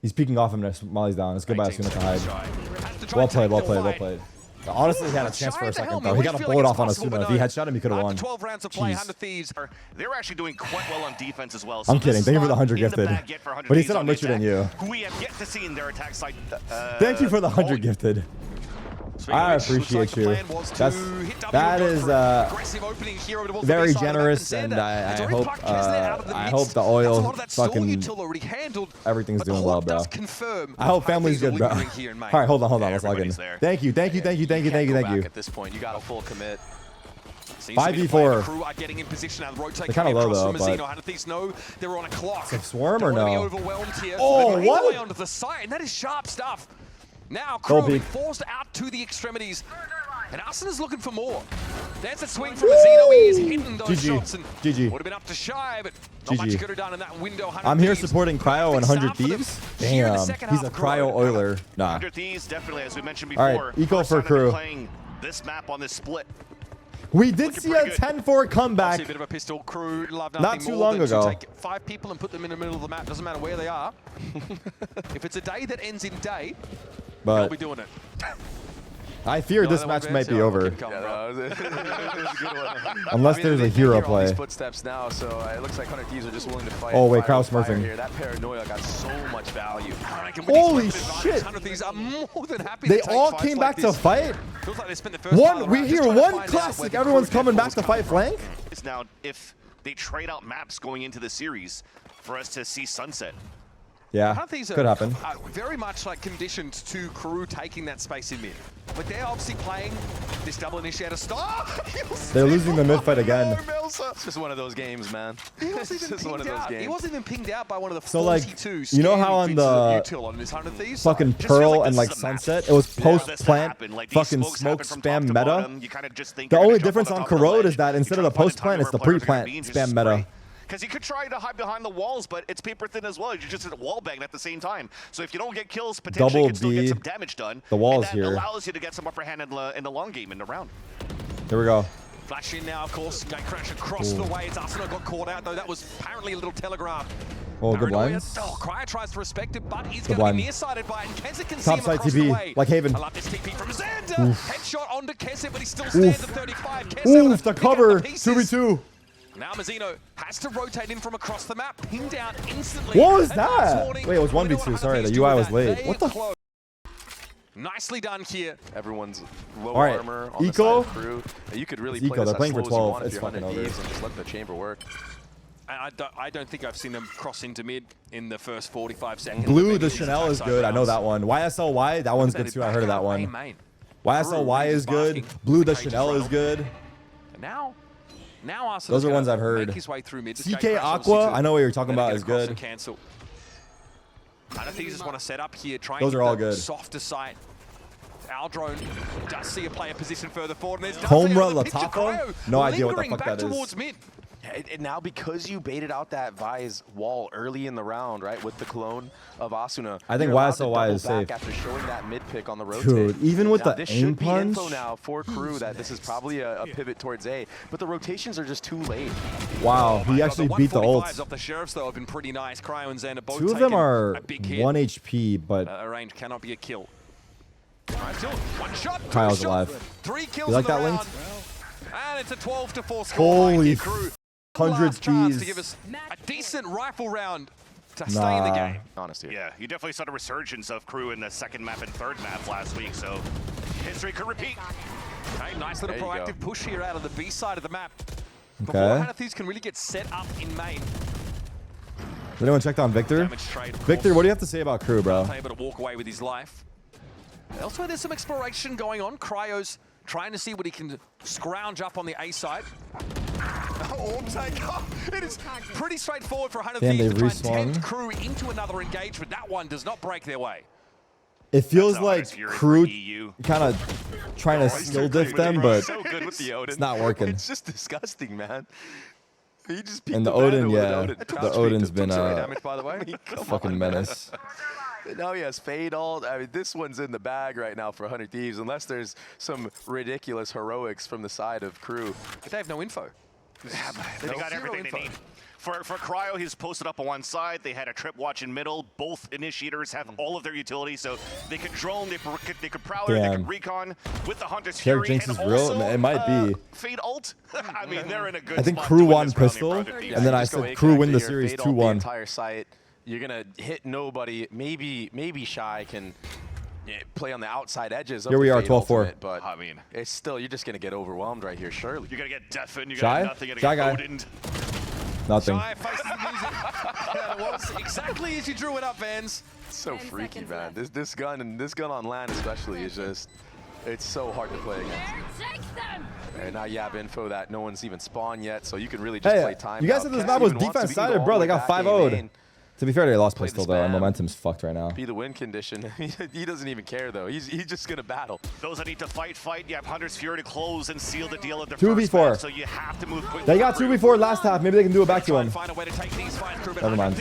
B: He's peeking off him while he's down. It's good by
A: 18
B: ASUNA to
A: seconds,
B: hide.
A: Shy. Has to try
B: Well
A: and take
B: played, well
A: the
B: played, well
A: fight.
B: played. Honestly, he had a chance
A: Shy
B: for a
A: at the
B: second,
A: helmet.
B: though.
A: We
B: He got a
A: feel
B: bullet
A: like
B: off on
A: it's possible,
B: ASUNA. If
A: but
B: he
A: no.
B: headshot him, he could have
A: After
B: won.
A: 12 rounds of play,
B: Jeez.
A: 100 Thieves are
C: They were actually doing quite well on defense as well.
B: I'm
C: this
B: kidding.
C: is
B: Thank you for the
C: not
B: 100
C: in the
B: gifted.
C: bag yet for 100
B: But he
C: Thieves
B: said
C: on
B: I'm
C: the
B: richer than
C: attack,
B: you.
C: Who we have yet to see in their attack side.
B: Thank you for the 100
C: oh,
B: gifted.
A: Speaking
B: I
A: of which, looks like
B: appreciate
A: the
B: you.
A: plan was to
B: That's
A: hit W
B: that
A: and go
B: is
A: for an aggressive opening here over towards the
B: very
A: B side of the map,
B: generous,
A: and
B: and
A: Xander
B: I
A: has already
B: hope
A: plucked Kesnet out of the
B: I
A: midst.
B: hope the
A: That's a
B: oil
A: lot of that stall
B: fucking
A: util already handled,
B: everything's
A: but the
B: doing well,
A: Hawk
B: bro.
A: does confirm
B: I hope family's
A: things are
B: good, bro.
A: lingering here in Maine.
B: All right, hold on.
C: Yeah,
B: Let's log in.
C: everybody's there.
B: Thank you.
D: Can't go back At this point, you got a full commit.
A: Seems to be the
B: 5v4.
A: play. The KRU are getting in position and rotate
B: They're kinda
A: coming
B: low,
A: across
B: though,
A: from
B: but-
A: Mazzino. 100 Thieves know they're on a clock.
B: It's a swarm or
A: Don't wanna
B: no?
A: be overwhelmed here.
B: Oh,
A: They're all the
B: what?
A: way onto the side, and that is sharp stuff. Now
B: Go
A: KRU being
B: peek.
A: forced out to the extremities. And ASUNA's looking for more. There's a swing from Mazino. He is hitting those shots. And
B: GG.
A: would have been up to Shy, but not much could have done in that window.
B: I'm here supporting Cryo and 100 Thieves. Damn, he's a Cryo Oiler. Nah.
C: 100 Thieves, definitely, as we mentioned before.
B: All right, eco for
C: crew.
B: KRU.
C: Playing this map on this split.
B: We did see a 10-4 comeback.
A: A bit of a pistol. KRU love
B: Not too long ago.
A: Take 5 people and put them in the middle of the map. Doesn't matter where they are. If it's a day that ends in day, they'll be doing it.
B: I fear this match might be over. Unless there's a hero play.
D: Footsteps now, so it looks like 100 Thieves are just willing to fight.
B: Oh wait, Kraus smurfing
D: here. That paranoia got so much value.
B: Holy shit!
A: 100 Thieves are more than happy
B: They
A: to take
B: all
A: fights
B: came
A: like
B: back to
A: this.
B: fight.
A: Feels like they spent the first part of the
B: We
A: round
B: hear
A: just trying to
B: one
A: find out
B: classic.
A: where the
B: Everyone's
A: KRU
B: coming back
A: was
B: to
A: coming
B: fight
A: from.
B: flank.
C: It's now if they trade out maps going into the series for us to see Sunset.
B: Yeah,
A: These
B: could happen.
A: are very much like conditioned to KRU taking that space in mid. But they're obviously playing this double initiator style.
B: They're losing the mid fight again.
D: It's just one of those games, man.
A: He wasn't even
D: Just one of
A: pinged
D: those
A: out. He
D: games.
A: wasn't even pinged out by one of the
B: So, like,
A: 42
B: you know how on the
A: on his 100 Thieves
B: fucking
A: side.
B: Pearl
C: like
B: and
C: this
B: like
C: is a map.
B: Sunset, it was post
C: For this to
B: plant
C: happen, like, these
B: fucking
C: smokes
B: smoke
C: happen from
B: spam
C: top to
B: meta.
C: bottom. You kinda just think
B: The
C: you're
B: only
C: gonna jump
B: difference
C: on
B: on
C: the top of the
B: Corrode
C: ledge.
B: is that instead
C: You
B: of the
C: try to
B: post
C: find a
B: plant, it's the
C: time where
B: pre
C: players are
B: plant
C: gonna be and
B: spam
C: just
B: meta.
C: spray. Because you could try to hide behind the walls, but it's paper thin as well. You're just at wall banging at the same time. So if you don't get kills, potentially
B: Double
C: you can still
B: B.
C: get some damage done.
B: The wall's
C: and that
B: here.
C: allows you to get some upper hand in the long game in the round.
B: Here we go.
A: Flash in now, of course. Gate crash across the way. It's ASUNA got caught out, though. That was apparently a little telegraph.
B: Oh, good
A: Paranoia.
B: lines.
A: Oh, Cryo tries to respect it, but he's
B: Good
A: going to be
B: blind.
A: nearsighted by it. And Keza can see
B: Top
A: him
B: side
A: across
B: TP,
A: the way.
B: like Haven.
A: I love this TP from Xander. Headshot onto Keza, but he still stands at 35. Keza able
B: Oof,
A: to
B: the
A: pick up
B: cover.
A: the pieces.
B: 2v2.
A: Now Mazino has to rotate in from across the map, pinged out instantly.
B: What was
A: And Lance
B: that?
A: Warning,
B: Wait, it was
A: we know
B: 1v2.
A: what
B: Sorry,
A: Thieves
B: the
A: do
B: UI
A: with
B: was
A: that.
B: late.
A: They
B: What the
A: close. Nicely done here.
D: Everyone's low
B: All right,
D: armor on
B: Eco.
D: the side of KRU. You could really
B: It's
D: play
B: Eco.
D: this
B: They're playing
D: as
B: for
D: slow as you
B: 12.
D: want if
B: It's
D: you're
B: fucking
D: 100
B: over.
D: Thieves and just let the chamber work.
A: I don't think I've seen them cross into mid in the first 45 seconds.
B: Blue,
A: Maybe
B: the
A: these
B: Chanel
A: attack
B: is
A: side
B: good. I know
A: rounds.
B: that one. YSLY, that one's good too. I heard of that one.
A: Main.
B: YSLY is good. Blue, the Chanel is good.
A: And now ASUNA's
B: Those are
A: gonna
B: ones I've heard.
A: Make his way through mid.
B: CK Aqua, I know what you're talking about, is good.
A: Cancel. I don't think you just want to set up here. Try and
B: Those
A: get
B: are all
A: the
B: good.
A: Softer side. Our drone does see a player position further forward. And there's
B: Homra
A: nothing.
B: Latafa? No idea what the
A: Lingering
B: fuck
A: back
B: that is.
A: towards mid.
D: And now because you baited out that Vise wall early in the round, right, with the clone of ASUNA,
B: I think
D: you're allowed to
B: YSLY
D: double
B: is
D: back
B: safe.
D: after showing that mid pick on the rotate.
B: Dude, even with
D: Now,
B: the
D: this
B: aim
D: should be
B: punch.
D: info now for KRU that this is probably a pivot towards A, but the rotations are just too late.
B: Wow, he actually beat the
A: 145s
B: ult.
A: off the Sheriffs, though, have been pretty nice. Cryo and Xander both
B: Two of them
A: taking
B: are
A: a big hit.
B: 1 HP, but
A: A range cannot be a kill. Right, still one shot.
B: Kyle's
A: two
B: alive.
A: shot, 3 kills
B: You like
A: in the
B: that
A: round.
B: linked?
A: And it's a 12-4 score.
B: Holy
A: KRU.
B: 100
A: Last chance to
B: Gs.
A: give us a decent rifle round to stay in the game.
D: Honestly.
C: Yeah, you definitely saw the resurgence of KRU in the second map and third map last week, so history could repeat.
A: Okay, nice little
D: There you
A: proactive
D: go.
A: push here out of the B side of the map. Before
B: Okay.
A: Hanathis can really get set up in main.
B: Has anyone checked on Victor?
A: Damage trade, of
B: Victor,
A: course.
B: what do you have to say about KRU, bro?
A: Able to walk away with his life. Elsewhere, there's some exploration going on. Cryo's trying to see what he can scrounge up on the A side. Oh, take off. It is pretty straightforward for 100
B: Damn,
A: Thieves
B: they
A: to try and
B: reswung.
A: tempt KRU into another engagement. That one does not break their way.
B: It feels
C: That's the
B: like
C: hardest fury for
B: KRU
C: EU.
B: kind of trying to skill diff them, but
D: so good with the Odin.
B: it's not working.
D: It's just disgusting, man. He just
B: And the
D: peeked
B: Odin,
D: with an
B: yeah.
D: Odin.
B: The
D: Crouch
B: Odin's
D: peeked,
B: been
D: took zero
B: a
D: damage, by the way. Come
B: fucking
D: on,
B: menace.
D: Now he has fade ult. I mean, this one's in the bag right now for 100 Thieves, unless there's some ridiculous heroics from the side of KRU.
A: But they have no info.
C: They got everything they need. For Cryo, he's posted up on one side. They had a trip watch in middle. Both initiators have all of their utilities, so they could drone, they could prowler, they
B: Damn.
C: could recon with the Hunter's
B: Tarik
C: Fury.
B: Jinx
C: and
B: is real.
C: also,
B: It might be.
C: Fade ult. I mean, they're in a good
B: I think
C: spot
B: KRU
C: to win
B: won
C: this round
B: pistol,
C: for 100 Thieves.
B: and then I
D: Just go
B: said
D: A
B: KRU win the
D: connector here,
B: series
D: fade ult the
B: 2-1.
D: entire site. You're gonna hit nobody. Maybe Shy can play on the outside edges. Of
B: Here we
D: the
B: are,
D: Fade
B: 12-4.
D: ultimate, but
C: I mean,
D: it's still, you're just gonna get overwhelmed right here, surely.
C: you're gonna get deafened. You're
B: Shy?
C: gonna nothing. You're
B: Shy
C: gonna
B: guy.
C: get Odin'd.
B: Nothing.
A: Shy faces the music. Yeah, it was exactly as you drew it up, Vans.
D: It's so
E: 10
D: freaky,
E: seconds
D: man.
E: left.
D: This gun and this gun on land especially is just, it's so hard to play against.
E: Take them!
D: And now you have info that no one's even spawned yet, so you can really just
B: Hey,
D: play time.
B: you guys
D: now.
B: said this
D: Kess
B: map was
D: even wants to
B: defense
D: be go
B: sided,
D: all
B: bro.
D: the
B: They
D: way
B: got
D: back
B: 5-0'd.
D: A main.
B: To be fair, they lost pistol though, and momentum's fucked right now.
D: Be the win condition. He doesn't even care though. He's just gonna battle.
C: Those that need to fight. You have Hunter's Fury to close and seal the deal at their
B: 2v4.
C: first match, so you have to move quickly.
B: They got 2v4 last half. Maybe they can do it back to him. Never mind.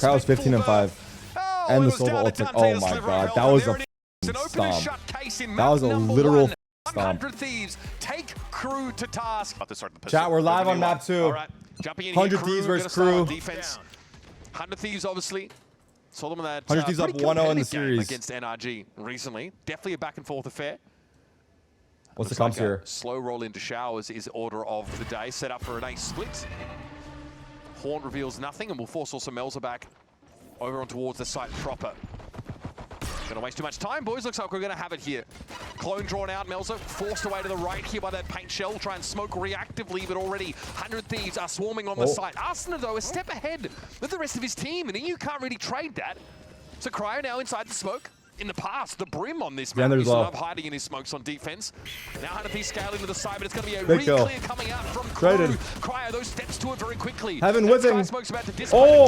B: Kyle's 15 and 5. And the Silva ultimate. Oh my god, that was a stomp. That was a literal stomp.
A: 100 Thieves take KRU to task.
B: Chat, we're live on map 2. 100 Thieves versus KRU.
A: 100 Thieves, obviously. Saw them in that
B: 100 Thieves up 1-0 in the series
A: against NRG recently. Definitely a back and forth affair.
B: What's the comps here?
A: Slow roll into showers is order of the day. Set up for an ace split. Horn reveals nothing, and will force also Melza back over on towards the site proper. Gonna waste too much time, boys. Looks like we're gonna have it here. Clone drawn out, Melza forced away to the right here by that paint shell. Try and smoke reactively, but already 100 Thieves are swarming on the site. ASUNA, though, a step ahead with the rest of his team, and you can't really trade that. So Cryo now inside the smoke. In the past, the Brim on this map, he's sort of hiding in his smokes on defense. Now 100 Thieves scaling to the side, but it's going to be a re-clear coming out from KRU. Cryo, those steps to it very quickly.
B: Heaven whipping.
A: Smoke's about to display.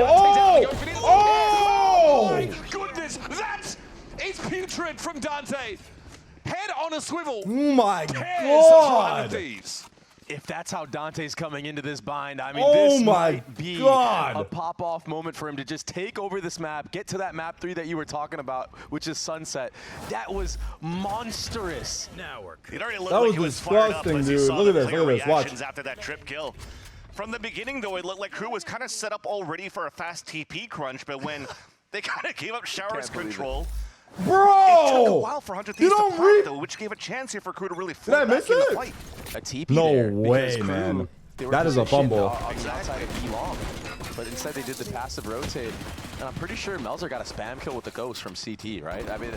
A: Oh my goodness, that is putrid from Dante. Head on a swivel.
B: Oh my god.
D: If that's how Dante's coming into this bind, I mean, this might be a pop-off moment for him to just take over this map, get to that map 3 that you were talking about, which is Sunset. That was monstrous.
C: Now we're good. It already looked
B: that
C: like
B: was
C: he was fired up as he saw the clear reactions after that trip kill. From the beginning, though, it looked like KRU was kind of set up already for a fast TP crunch, but when they kind of gave up Shower's control,
B: bro,
C: it took a while for 100 Thieves to pop, though, which gave a chance here for KRU to really float back in the fight.
D: A TP
B: no
D: there
B: way,
D: KRU,
B: man. That is a fumble.
D: On the outside of B long, but instead they did the passive rotate, and I'm pretty sure Melzer got a spam kill with the ghost from CT, right? I mean,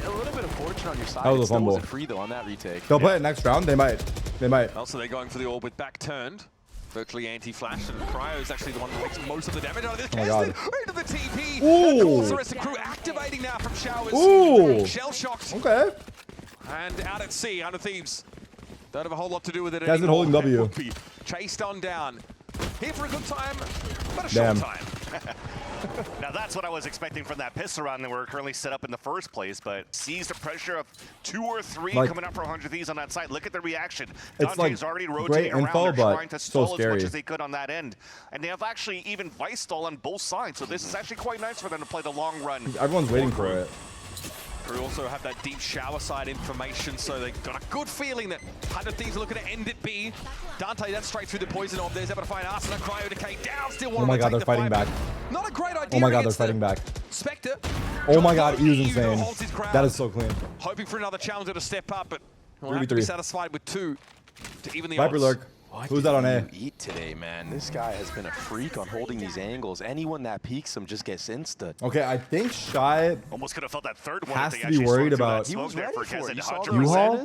D: a little bit of fortune on your side.
B: That was a fumble.
D: Wasn't free though on that retake.
B: They'll play it next round. They might.
A: Also, they're going for the orb with back turned. Virtually anti-flash, and Cryo is actually the one that takes most of the damage out of this.
B: Oh my god.
A: Into the TP.
B: Ooh.
A: Of course, the rest of KRU activating now from showers.
B: Ooh.
A: Shell shocked.
B: Okay.
A: And out at sea, 100 Thieves. Don't have a whole lot to do with it
B: Guys been holding W.
A: Would be chased on down. Here for a good time, but a short time.
C: Now that's what I was expecting from that pistol round that we're currently set up in the first place, but sees the pressure of 2 or 3 coming up for 100 Thieves on that side. Look at the reaction. Dante's already rotating around. They're trying to stall as much as they could on that end. And they have actually even vice stall on both sides, so this is actually quite nice for them to play the long run.
B: Everyone's waiting for it.
A: KRU also have that deep shower side information, so they've got a good feeling that 100 Thieves are looking to end it B. Dante, that's straight through the poison orb. There's able to find ASUNA, Cryo decay down, still want to take the fight.
B: Oh my god, they're fighting back.
A: Not a great idea.
B: Oh my god, they're fighting back.
A: Spectre.
B: Oh my god, he was insane. That is so clean.
A: Hoping for another challenger to step up, but we'll have to be satisfied with 2 to even the
B: Viper
A: odds.
B: Lurk. Who's that on A?
D: Eat today, man. This guy has been a freak on holding these angles. Anyone that peeks him just gets insta.
B: Okay, I think Shy
C: almost could have felt that third one.
B: Has to be worried about.
D: He was ready for it. You saw the
B: U-Haul?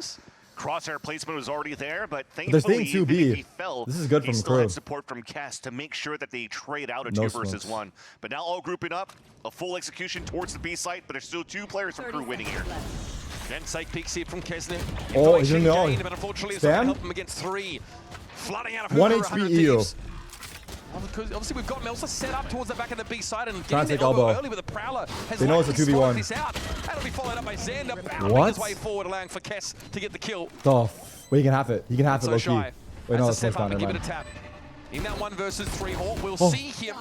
C: Crosshair placement was already there, but thankfully
B: even if he
C: fell,
B: this is good from
C: he still had
B: KRU.
C: support from Cass to make sure that they trade out a
B: No
C: 2 versus 1. But now all grouping up, a full execution towards the B site, but there's still 2 players from KRU winning here.
A: Then Sake peeks here from Kesner.
B: Oh, he's in the all.
A: But unfortunately, it's not going to help him against 3. Flooding out of
B: 1 HP EO.
A: Well, because obviously we've got Melza set up towards the back of the B side and
B: Trying
A: getting
B: to
A: the
B: take
A: elbow
B: elbow.
A: early, but the Prowler has
B: They know it's a 2v1.
A: this out. That'll be followed up by Xander bounding his way forward, allowing for Kess to get the kill.
B: Oh, wait, he can have it. He can have it,
A: So
B: low-key.
A: Shy
B: Wait, no,
A: has
B: that's
A: to step up
B: not
A: and give it a
B: mind.
A: tap. In that 1 versus 3 hole, we'll see here.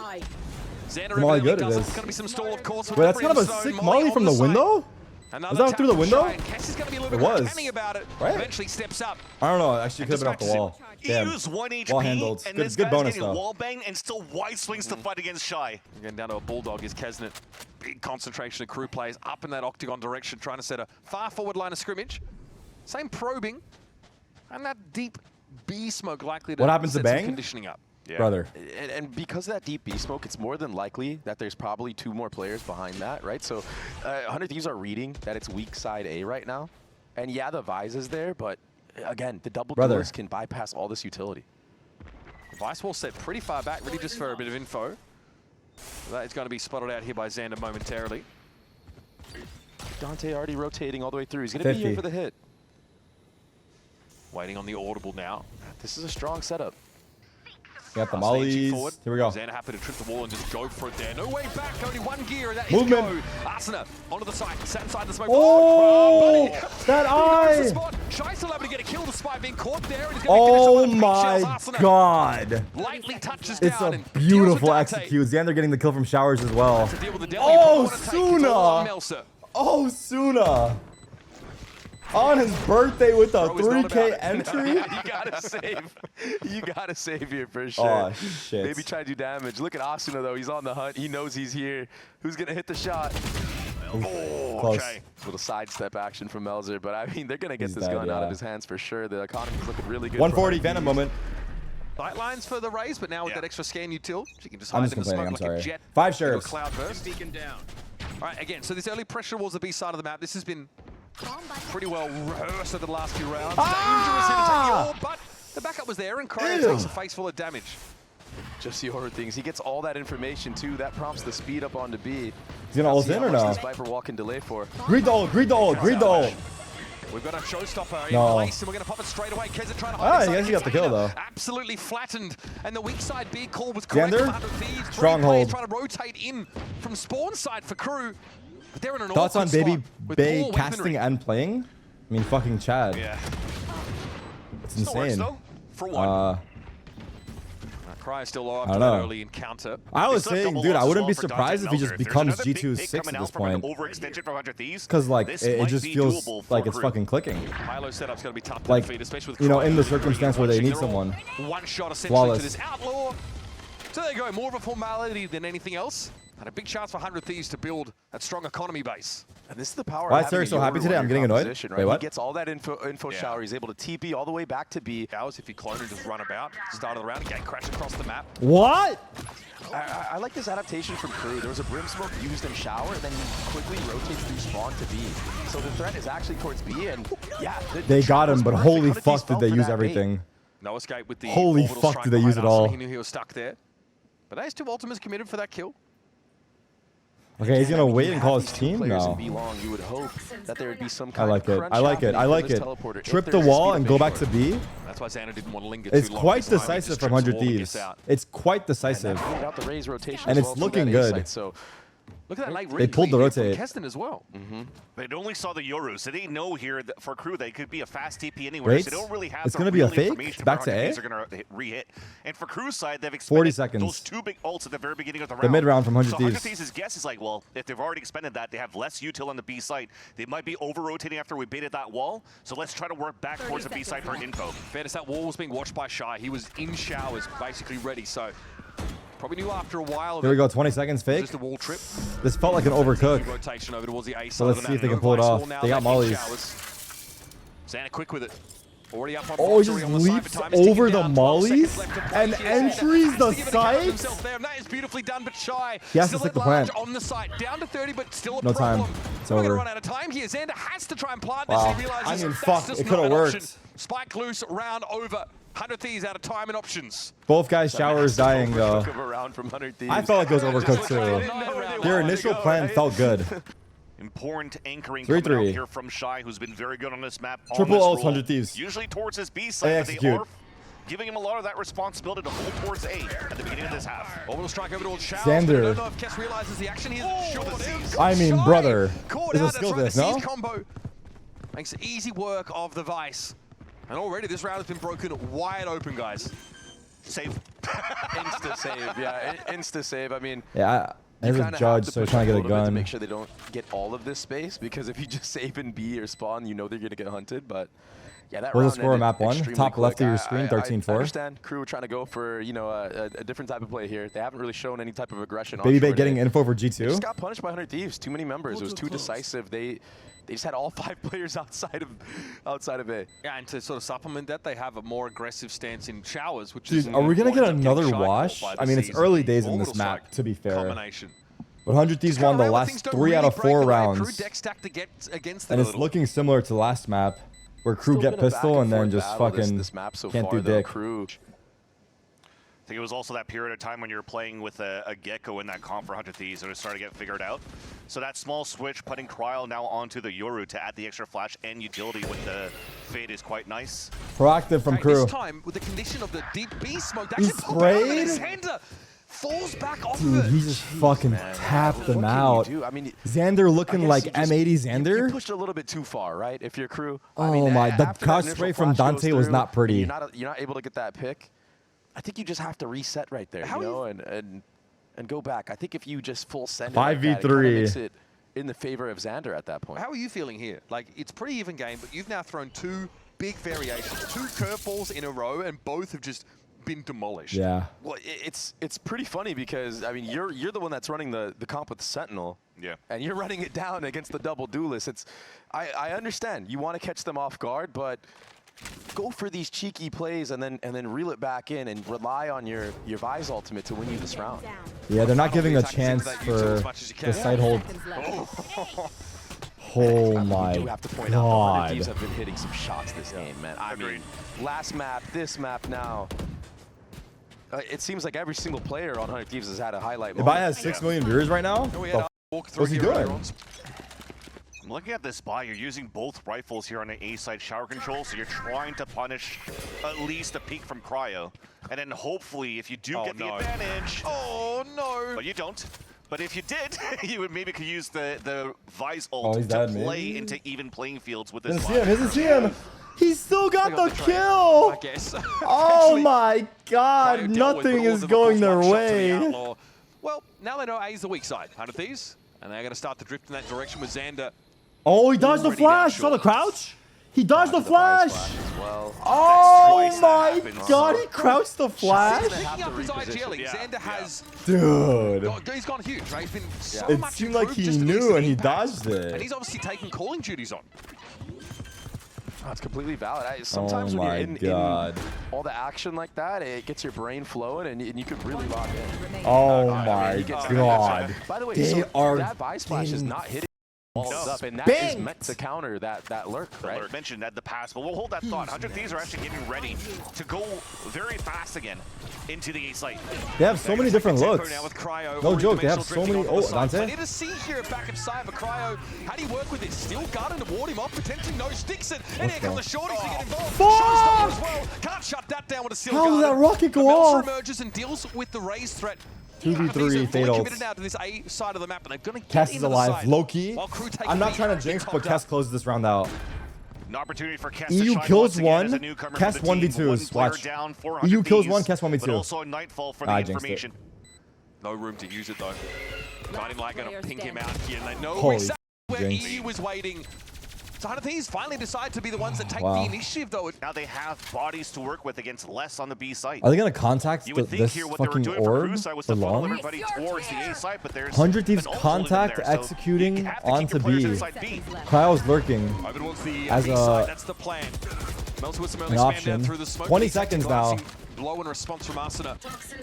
A: Xander
B: Molly
A: evidently
B: good it
A: does it.
B: is.
A: It's going to be some stall, of course.
B: Wait, that's kind of a sick molly from the window? Was that through the window?
A: Kess is going to be a little bit canny about it.
B: Right?
A: Eventually steps up.
B: I don't know. Actually, could have been off the wall. Damn.
C: He used 1 HP,
B: Wall handled.
C: and
B: Good,
C: this
B: good
C: guy's
B: bonus,
C: getting
B: though.
C: wall bang and still wide swings to fight against Shy.
A: Again, down to a bulldog is Kesnet. Big concentration of KRU players up in that octagon direction, trying to set a far forward line of scrimmage. Same probing, and that deep B smoke likely to
B: What happens to
A: set some
B: Bang?
A: conditioning up.
C: Yeah.
B: Brother.
D: And because of that deep B smoke, it's more than likely that there's probably 2 more players behind that, right? So 100 Thieves are reading that it's weak side A right now. And yeah, the Vise is there, but again, the double doors can bypass all this utility.
A: The Vice wall set pretty far back, really just for a bit of info. That is going to be spotted out here by Xander momentarily.
D: Dante already rotating all the way through. He's going to be here for the hit.
A: Waiting on the audible now.
D: This is a strong setup.
B: Got the mollies. Here we go.
A: Xander happy to trip the wall and just go for it there. No way back, only one gear, and that
B: Movement.
A: is go. ASUNA onto the side, sat inside the smoke.
B: Oh,
A: buddy.
B: that eye.
A: Shy's still able to get a kill despite being caught there. And he's
B: Oh
A: gonna
B: my god.
A: Lightly touches
B: It's
A: down
B: a
A: and
B: beautiful
A: deals with Dante.
B: execute. Xander getting the kill from showers as well.
A: To deal with the deli,
B: Oh,
A: but they wanna take it all on
B: Suna.
A: Melser.
B: Oh, Suna. On his birthday with a
D: Bro, it's not
B: 3K
D: about it.
B: entry?
D: You gotta save. You gotta save here for sure.
B: Oh, shit.
D: Maybe try to do damage. Look at ASUNA, though. He's on the hunt. He knows he's here. Who's going to hit the shot?
B: Oh, close.
C: Okay.
D: Little sidestep action from Melzer. But, I mean, they're going to get
B: He's
D: this
B: dead,
D: gun out
B: yeah.
D: of his hands for sure. The economy's looking really good.
B: 140 Venom moment.
A: Sight lines for the Rays, but now with that extra scan util, she can just
B: I'm
A: hide
B: just
A: in the
B: complaining,
A: smoke
B: I'm
A: like a
B: sorry.
A: jet.
B: 5
A: into a
B: sheriffs.
A: Cloud burst. All right, again, so this early pressure towards the B side of the map, this has been pretty well rehearsed over the last few rounds. Dangerous here to take the ore, but the backup was there, and Corrode takes a face full of damage.
D: Just the horror things. He gets all that information, too. That prompts the speed up onto B.
B: He's gonna ult in or no?
D: This Viper wall can delay for.
B: Greed the ult, greed the ult, greed the ult.
A: We've got a showstopper
B: No.
A: in place, and we're going to pop it straight away. Keza trying to
B: Ah,
A: hide
B: he actually got the kill, though.
A: Absolutely flattened, and the weak side B call was correct.
B: Xander?
A: 100 Thieves, three
B: Stronghold.
A: players trying to rotate in from spawn side for KRU. But they're in an
B: Thoughts on
A: awkward
B: Baby
A: spot with
B: Bay
A: poor
B: casting
A: weaponry.
B: and playing? I mean, fucking Chad.
C: Yeah.
B: It's
C: Still works,
B: insane.
C: though, for one.
A: Cryo still low
B: I
A: after
B: don't
A: that
B: know.
A: early encounter.
B: I was
C: They still have
B: saying,
C: double
B: dude, I
C: loss as
B: wouldn't
C: well
B: be
C: for Dante
B: surprised if he
C: Melzer.
B: just
C: If there's
B: becomes
C: another big
B: G2's
C: pick
B: 6
C: coming
B: at
C: out
B: this
C: from an
B: point.
C: overextension from 100 Thieves,
B: Because, like,
C: this
B: it
C: might
B: just
C: be
B: feels
C: doable
B: like
C: for
B: it's
C: KRU.
B: fucking clicking.
A: Hilo setup's going to be tough
B: Like,
A: to defeat, especially with
B: you know, in the
A: Cryo
B: circumstance where they need
A: They're all
B: someone.
A: one shot essentially
B: Flawless.
A: to this outlaw. So there you go, more of a formality than anything else. And a big chance for 100 Thieves to build that strong economy base.
D: And this is the power
B: Why
D: of
B: is
D: having
B: Tarik
D: a
B: so happy
D: Yoru
B: today?
D: on
B: I'm
D: your
B: getting annoyed.
D: composition,
B: Wait,
D: right?
B: what?
D: He gets all that info shower. He's able to TP all the way back to B.
A: Hours if you clone and just run about. Start of the round, gate crash across the map.
B: What?
D: I like this adaptation from KRU. There was a brim smoke used in shower, then he quickly rotates through spawn to B. So the threat is actually towards B, and yeah,
B: They got him, but holy
D: 100 Thieves
B: fuck did
D: fell
B: they
D: for
B: use
D: that bait.
B: everything.
A: No escape with the
B: Holy
A: orbital
B: fuck,
A: strike
B: did they use
A: behind
B: it all.
A: ASUNA. He knew he was stuck there. But AS2 Ultimate's committed for that kill.
B: Okay, he's gonna
D: I mean,
B: wait
D: you
B: and
D: have
B: call
D: these
B: his
D: two
B: team
D: players
B: now.
D: in B long. You would hope that there would be some
B: I
D: kind
B: like
D: of
B: it.
D: crunch
B: I like it.
D: happening
B: I
D: for
B: like
D: this
B: it.
D: teleporter.
B: Trip
D: If
B: the
D: there's a
B: wall
D: speed
B: and
D: of
B: go
D: base
B: back
D: for
B: to
D: it.
B: B.
A: That's why Xander didn't want to linger
B: It's
A: too long.
B: quite
A: This time he
B: decisive
A: just
B: from
A: trips the
B: 100
A: wall and gets
B: Thieves.
A: out.
B: It's quite
D: And
B: decisive.
D: that pulled out the Rays rotation
B: And
D: as
B: it's
D: well from
B: looking
D: that A
B: good.
D: side, so
A: Look at that late
B: They pulled the
A: read from
B: rotate.
A: Keston as well.
C: They only saw the Yoru, so they know here that for KRU they could be a fast TP anywhere.
B: Wait,
C: So they don't really have
B: it's
C: the
B: gonna be a
C: real
B: fake?
C: information
B: Back
C: for
B: to
C: how
B: A?
C: these are going to re-hit. And for KRU's side, they've
B: 40
C: expended
B: seconds.
C: those two big ults at the very beginning of the round.
B: The mid round from 100
C: So 100
B: Thieves.
C: Thieves' guess is like, well, if they've already expended that, they have less util on the B side. They might be over-rotating after we baited that wall. So let's try to work back towards the B side for info.
A: Fairness, that wall was being watched by Shy. He was in showers, basically ready. So probably knew after a while.
B: Here we go, 20 seconds fake.
A: Just a wall trip.
B: This felt like an overcook.
A: Rotation over towards the A side.
B: So let's
A: of the
B: see if
A: map.
B: they can pull it
A: No
B: off.
A: vice wall now,
B: They got
A: they're in
B: mollies.
A: showers. Xander quick with it. Already up on
B: Oh, he
A: box,
B: just
A: already on the side
B: leaps
A: for time. He's taking
B: over the
A: down 12 seconds
B: mollies
A: left to play
B: and
A: here.
B: entries
A: Has
B: the
A: to give an account of
B: site.
A: himself there, and that is beautifully done, but Shy
B: He has to
A: still
B: stick
A: at
B: the
A: large
B: plant.
A: on the site. Down to 30, but still a
B: No time.
A: problem.
B: It's
A: We're going to
B: over.
A: run out of time here. Xander has to try and plant
B: Wow.
A: this. He realizes
B: I mean,
A: that's
B: fuck,
A: just
B: it
A: not
B: coulda
A: an
B: worked.
A: option. Spike loose, round over. 100 Thieves out of time and options.
B: Both guys' showers dying though.
D: Overcook of a round from 100 Thieves.
B: I felt like it was overcooked
A: I didn't
B: too.
A: know where they
B: Their
A: were.
B: initial plan felt good.
C: Important anchoring
B: 3-3.
C: coming out here from Shy, who's been very good on this map. on
B: Triple
C: this
B: ults,
C: roll.
B: 100 Thieves.
C: Usually towards his B
B: They
C: side, but they
B: execute.
C: are giving him a lot of that responsibility to hold towards A at the beginning of this half.
A: Orbital strike over towards Showers.
B: Xander.
A: But I don't know if Kess realizes the action here. Sure is.
B: I mean,
A: Shy
B: brother,
A: caught
B: it's a
A: out.
B: skill
A: That's
B: diff,
A: right, the
B: no?
A: Seize combo makes easy work of the Vice. And already this round has been broken wide open, guys.
C: Save.
D: Insta save, yeah, insta save. I mean,
B: Yeah,
D: you
B: as a
D: kinda
B: judge,
D: have to
B: so
D: push
B: trying to
D: a
B: get a
D: little bit to
B: gun.
D: make sure they don't get all of this space, because if you just save in B or spawn, you know they're gonna get hunted. But yeah, that
B: What was
D: round
B: the score on
D: ended
B: map one?
D: extremely
B: Top left
D: quick.
B: of your screen,
D: I
B: 13-4.
D: understand KRU were trying to go for, you know, a different type of play here. They haven't really shown any type of aggression.
B: Baby
D: on
B: Bay
D: short
B: getting
D: A.
B: info for
D: They just
B: G2.
D: got punished by 100 Thieves. Too many members. It was too decisive. They just had all 5 players outside of A.
A: Yeah, and to sort of supplement that, they have a more aggressive stance in Showers, which is...
B: Dude, are we gonna get
A: winds up getting
B: another
A: Shy caught
B: wash?
A: by the
B: I mean, it's
A: season.
B: early days in this
A: Orbital
B: map,
A: strike
B: to be fair.
A: combination.
B: But 100 Thieves won the
A: Kinda where
B: last
A: things don't
B: 3 out
A: really
B: of 4
A: break the way
B: rounds.
A: KRU deck stack to get against them
B: And
A: a
B: it's
A: little.
B: looking similar to last map, where KRU
D: Still
B: get
D: been a back
B: pistol and then
D: forth
B: just
D: battle
B: fucking
D: this map so
B: can't
D: far,
B: do
D: though.
B: dick.
D: KRU.
C: think it was also that period of time when you were playing with a Gecko in that comp for 100 Thieves, and it was starting to get figured out. So that small switch, putting Cryo now onto the Yoru to add the extra flash and utility with the Fade is quite nice.
B: Proactive from KRU.
A: This time, with the condition of the deep B smoke,
B: He sprayed?
A: Xander falls back off
B: Dude,
A: of it.
B: he just fucking tapped them out.
D: I mean,
B: Xander looking like M80
D: You
B: Xander.
D: pushed a little bit too far, right? If you're KRU.
B: Oh
D: I mean,
B: my, the
D: after
B: crouch
D: that
B: spray
D: initial
B: from
D: flash goes
B: Dante was
D: through,
B: not pretty.
D: You're not able to get that pick. I think you just have to reset right there, and go back. I think if you just full send it like that, it kind of
B: 5v3.
D: makes it in the favor of Xander at that point.
A: How are you feeling here? Like, it's pretty even game, but you've now thrown two big variations, two curveballs in a row, and both have just been demolished.
B: Yeah.
D: Well, it's pretty funny because I mean you're the one that's running the comp with the Sentinel.
C: Yeah.
D: And you're running it down against the double duelist. I understand you want to catch them off guard, but go for these cheeky plays and then reel it back in and rely on your Vise ultimate to win you this round.
B: Yeah, they're not giving a chance for the side hold. Oh my
D: I do have to point out, the 100 Thieves
B: god.
D: have been hitting some shots this game, man. I mean, last map, this map now. It seems like every single player on 100 Thieves has had a highlight moment.
B: Ibai has 6 million viewers right now. What's he doing?
C: I'm looking at this buy. You're using both rifles here on the A side shower control, so you're trying to punish at least a peek from Cryo. And then hopefully, if you do get the advantage...
A: Oh, no.
C: But you don't. But if you did, you would maybe could use the Vise ult
B: he's
C: to
B: dead,
C: play
B: maybe?
C: into even playing fields with this
B: Doesn't see
C: buy.
B: him, doesn't see him. He still got the kill.
A: I guess.
B: Oh my god,
A: Cryo dealt with,
B: nothing
A: but all
B: is
A: of them, of
B: going
A: course,
B: their
A: one shot to the
B: way.
A: Outlaw. Well, now they know A is the weak side, 100 Thieves, and they're going to start to drift in that direction with Xander.
B: Oh, he dodged the
A: Already
B: flash.
A: down
B: Saw the
A: short.
B: crouch? He dodged the flash.
D: As well.
B: Oh
C: That's twice that
B: my
C: happened.
B: god, he crouched the flash.
A: Picking up his IGLing,
C: Yeah,
A: Xander has...
B: Dude.
A: He's gone huge, right? He's been so
B: It
A: much
B: seemed like
A: improved
B: he
A: just in
B: knew
A: recent
B: and he
A: impacts.
B: dodged it.
A: And he's obviously taking calling duties on.
D: Oh, it's completely valid. Sometimes
B: Oh
D: when
B: my
D: you're in
B: god.
D: all the action like that, it gets your brain flowing and you could really lock in.
B: Oh
D: I mean,
B: my
D: he gets-
B: god.
D: By the way,
B: They
D: so
B: are
D: that Vise Splash is
B: getting
D: not hitting balls up, and that
B: spanked.
D: is meant to counter that lurk, right?
C: Alert mentioned at the pass, but we'll hold that thought. 100 Thieves are actually getting ready to go very fast again into the A site.
B: They have so many different looks.
A: Now with Cryo,
B: No
A: already
B: joke, they have
A: dimensional
B: so
A: drifting
B: many.
A: onto the
B: Oh,
A: side.
B: Dante?
A: I need to see here back inside, but Cryo, how do you work with this? Still guarding to ward him off, potentially no sticks it, and here come the shorties to get involved.
B: Fuck!
A: Showstopper as well. Can't shut that down with a seal
B: How did that rocket go
A: Meltzer
B: off?
A: emerges and deals with the raise threat.
B: 2v3
A: Fully
B: fatals.
A: committed now to this A side of the map, and they're going to get
B: Kess is
A: into the
B: alive.
A: side.
B: Low key.
A: While Crew take
B: I'm
A: a
B: not
A: beat,
B: trying to
A: get
B: jinx, but
A: topped
B: Kess
A: up.
B: closes this round out.
C: An opportunity for Kess to
B: EU
C: shine
B: kills
C: once again
B: one,
C: as a newcomer
B: Kess
C: for the team.
B: 1v2s.
C: One player
B: Watch.
C: down, 400
B: EU kills
C: Thieves,
B: one, Kess 1v2.
C: But also a Nightfall for the
B: I jinxed it.
C: information.
A: No room to use it though. Not like going to ping him out here, and they know
B: Holy
A: exactly where
B: jinx.
A: EU was waiting. So 100 Thieves finally decide to be the ones that take
B: Wow.
A: the initiative though.
C: Now they have bodies to work with against less on the B site.
B: Are they gonna contact
C: You would think
B: this
C: here what they were
B: fucking
C: doing for
B: orb
C: Crew side was
B: for
C: to funnel
B: long?
C: everybody towards the A site, but there's
B: 100 Thieves
C: an ult
B: contact
C: in there, so
B: executing
C: you have to keep
B: onto
C: your players
B: B.
C: inside B.
B: Cryo's lurking.
A: Over towards the
B: As
A: B
B: a-
A: side, that's the plan. Meltzer with some early
B: an
A: spam
B: option.
A: down through the smoke.
B: 20
A: He's
B: seconds now.
A: glancing Blow in response from ASUNA.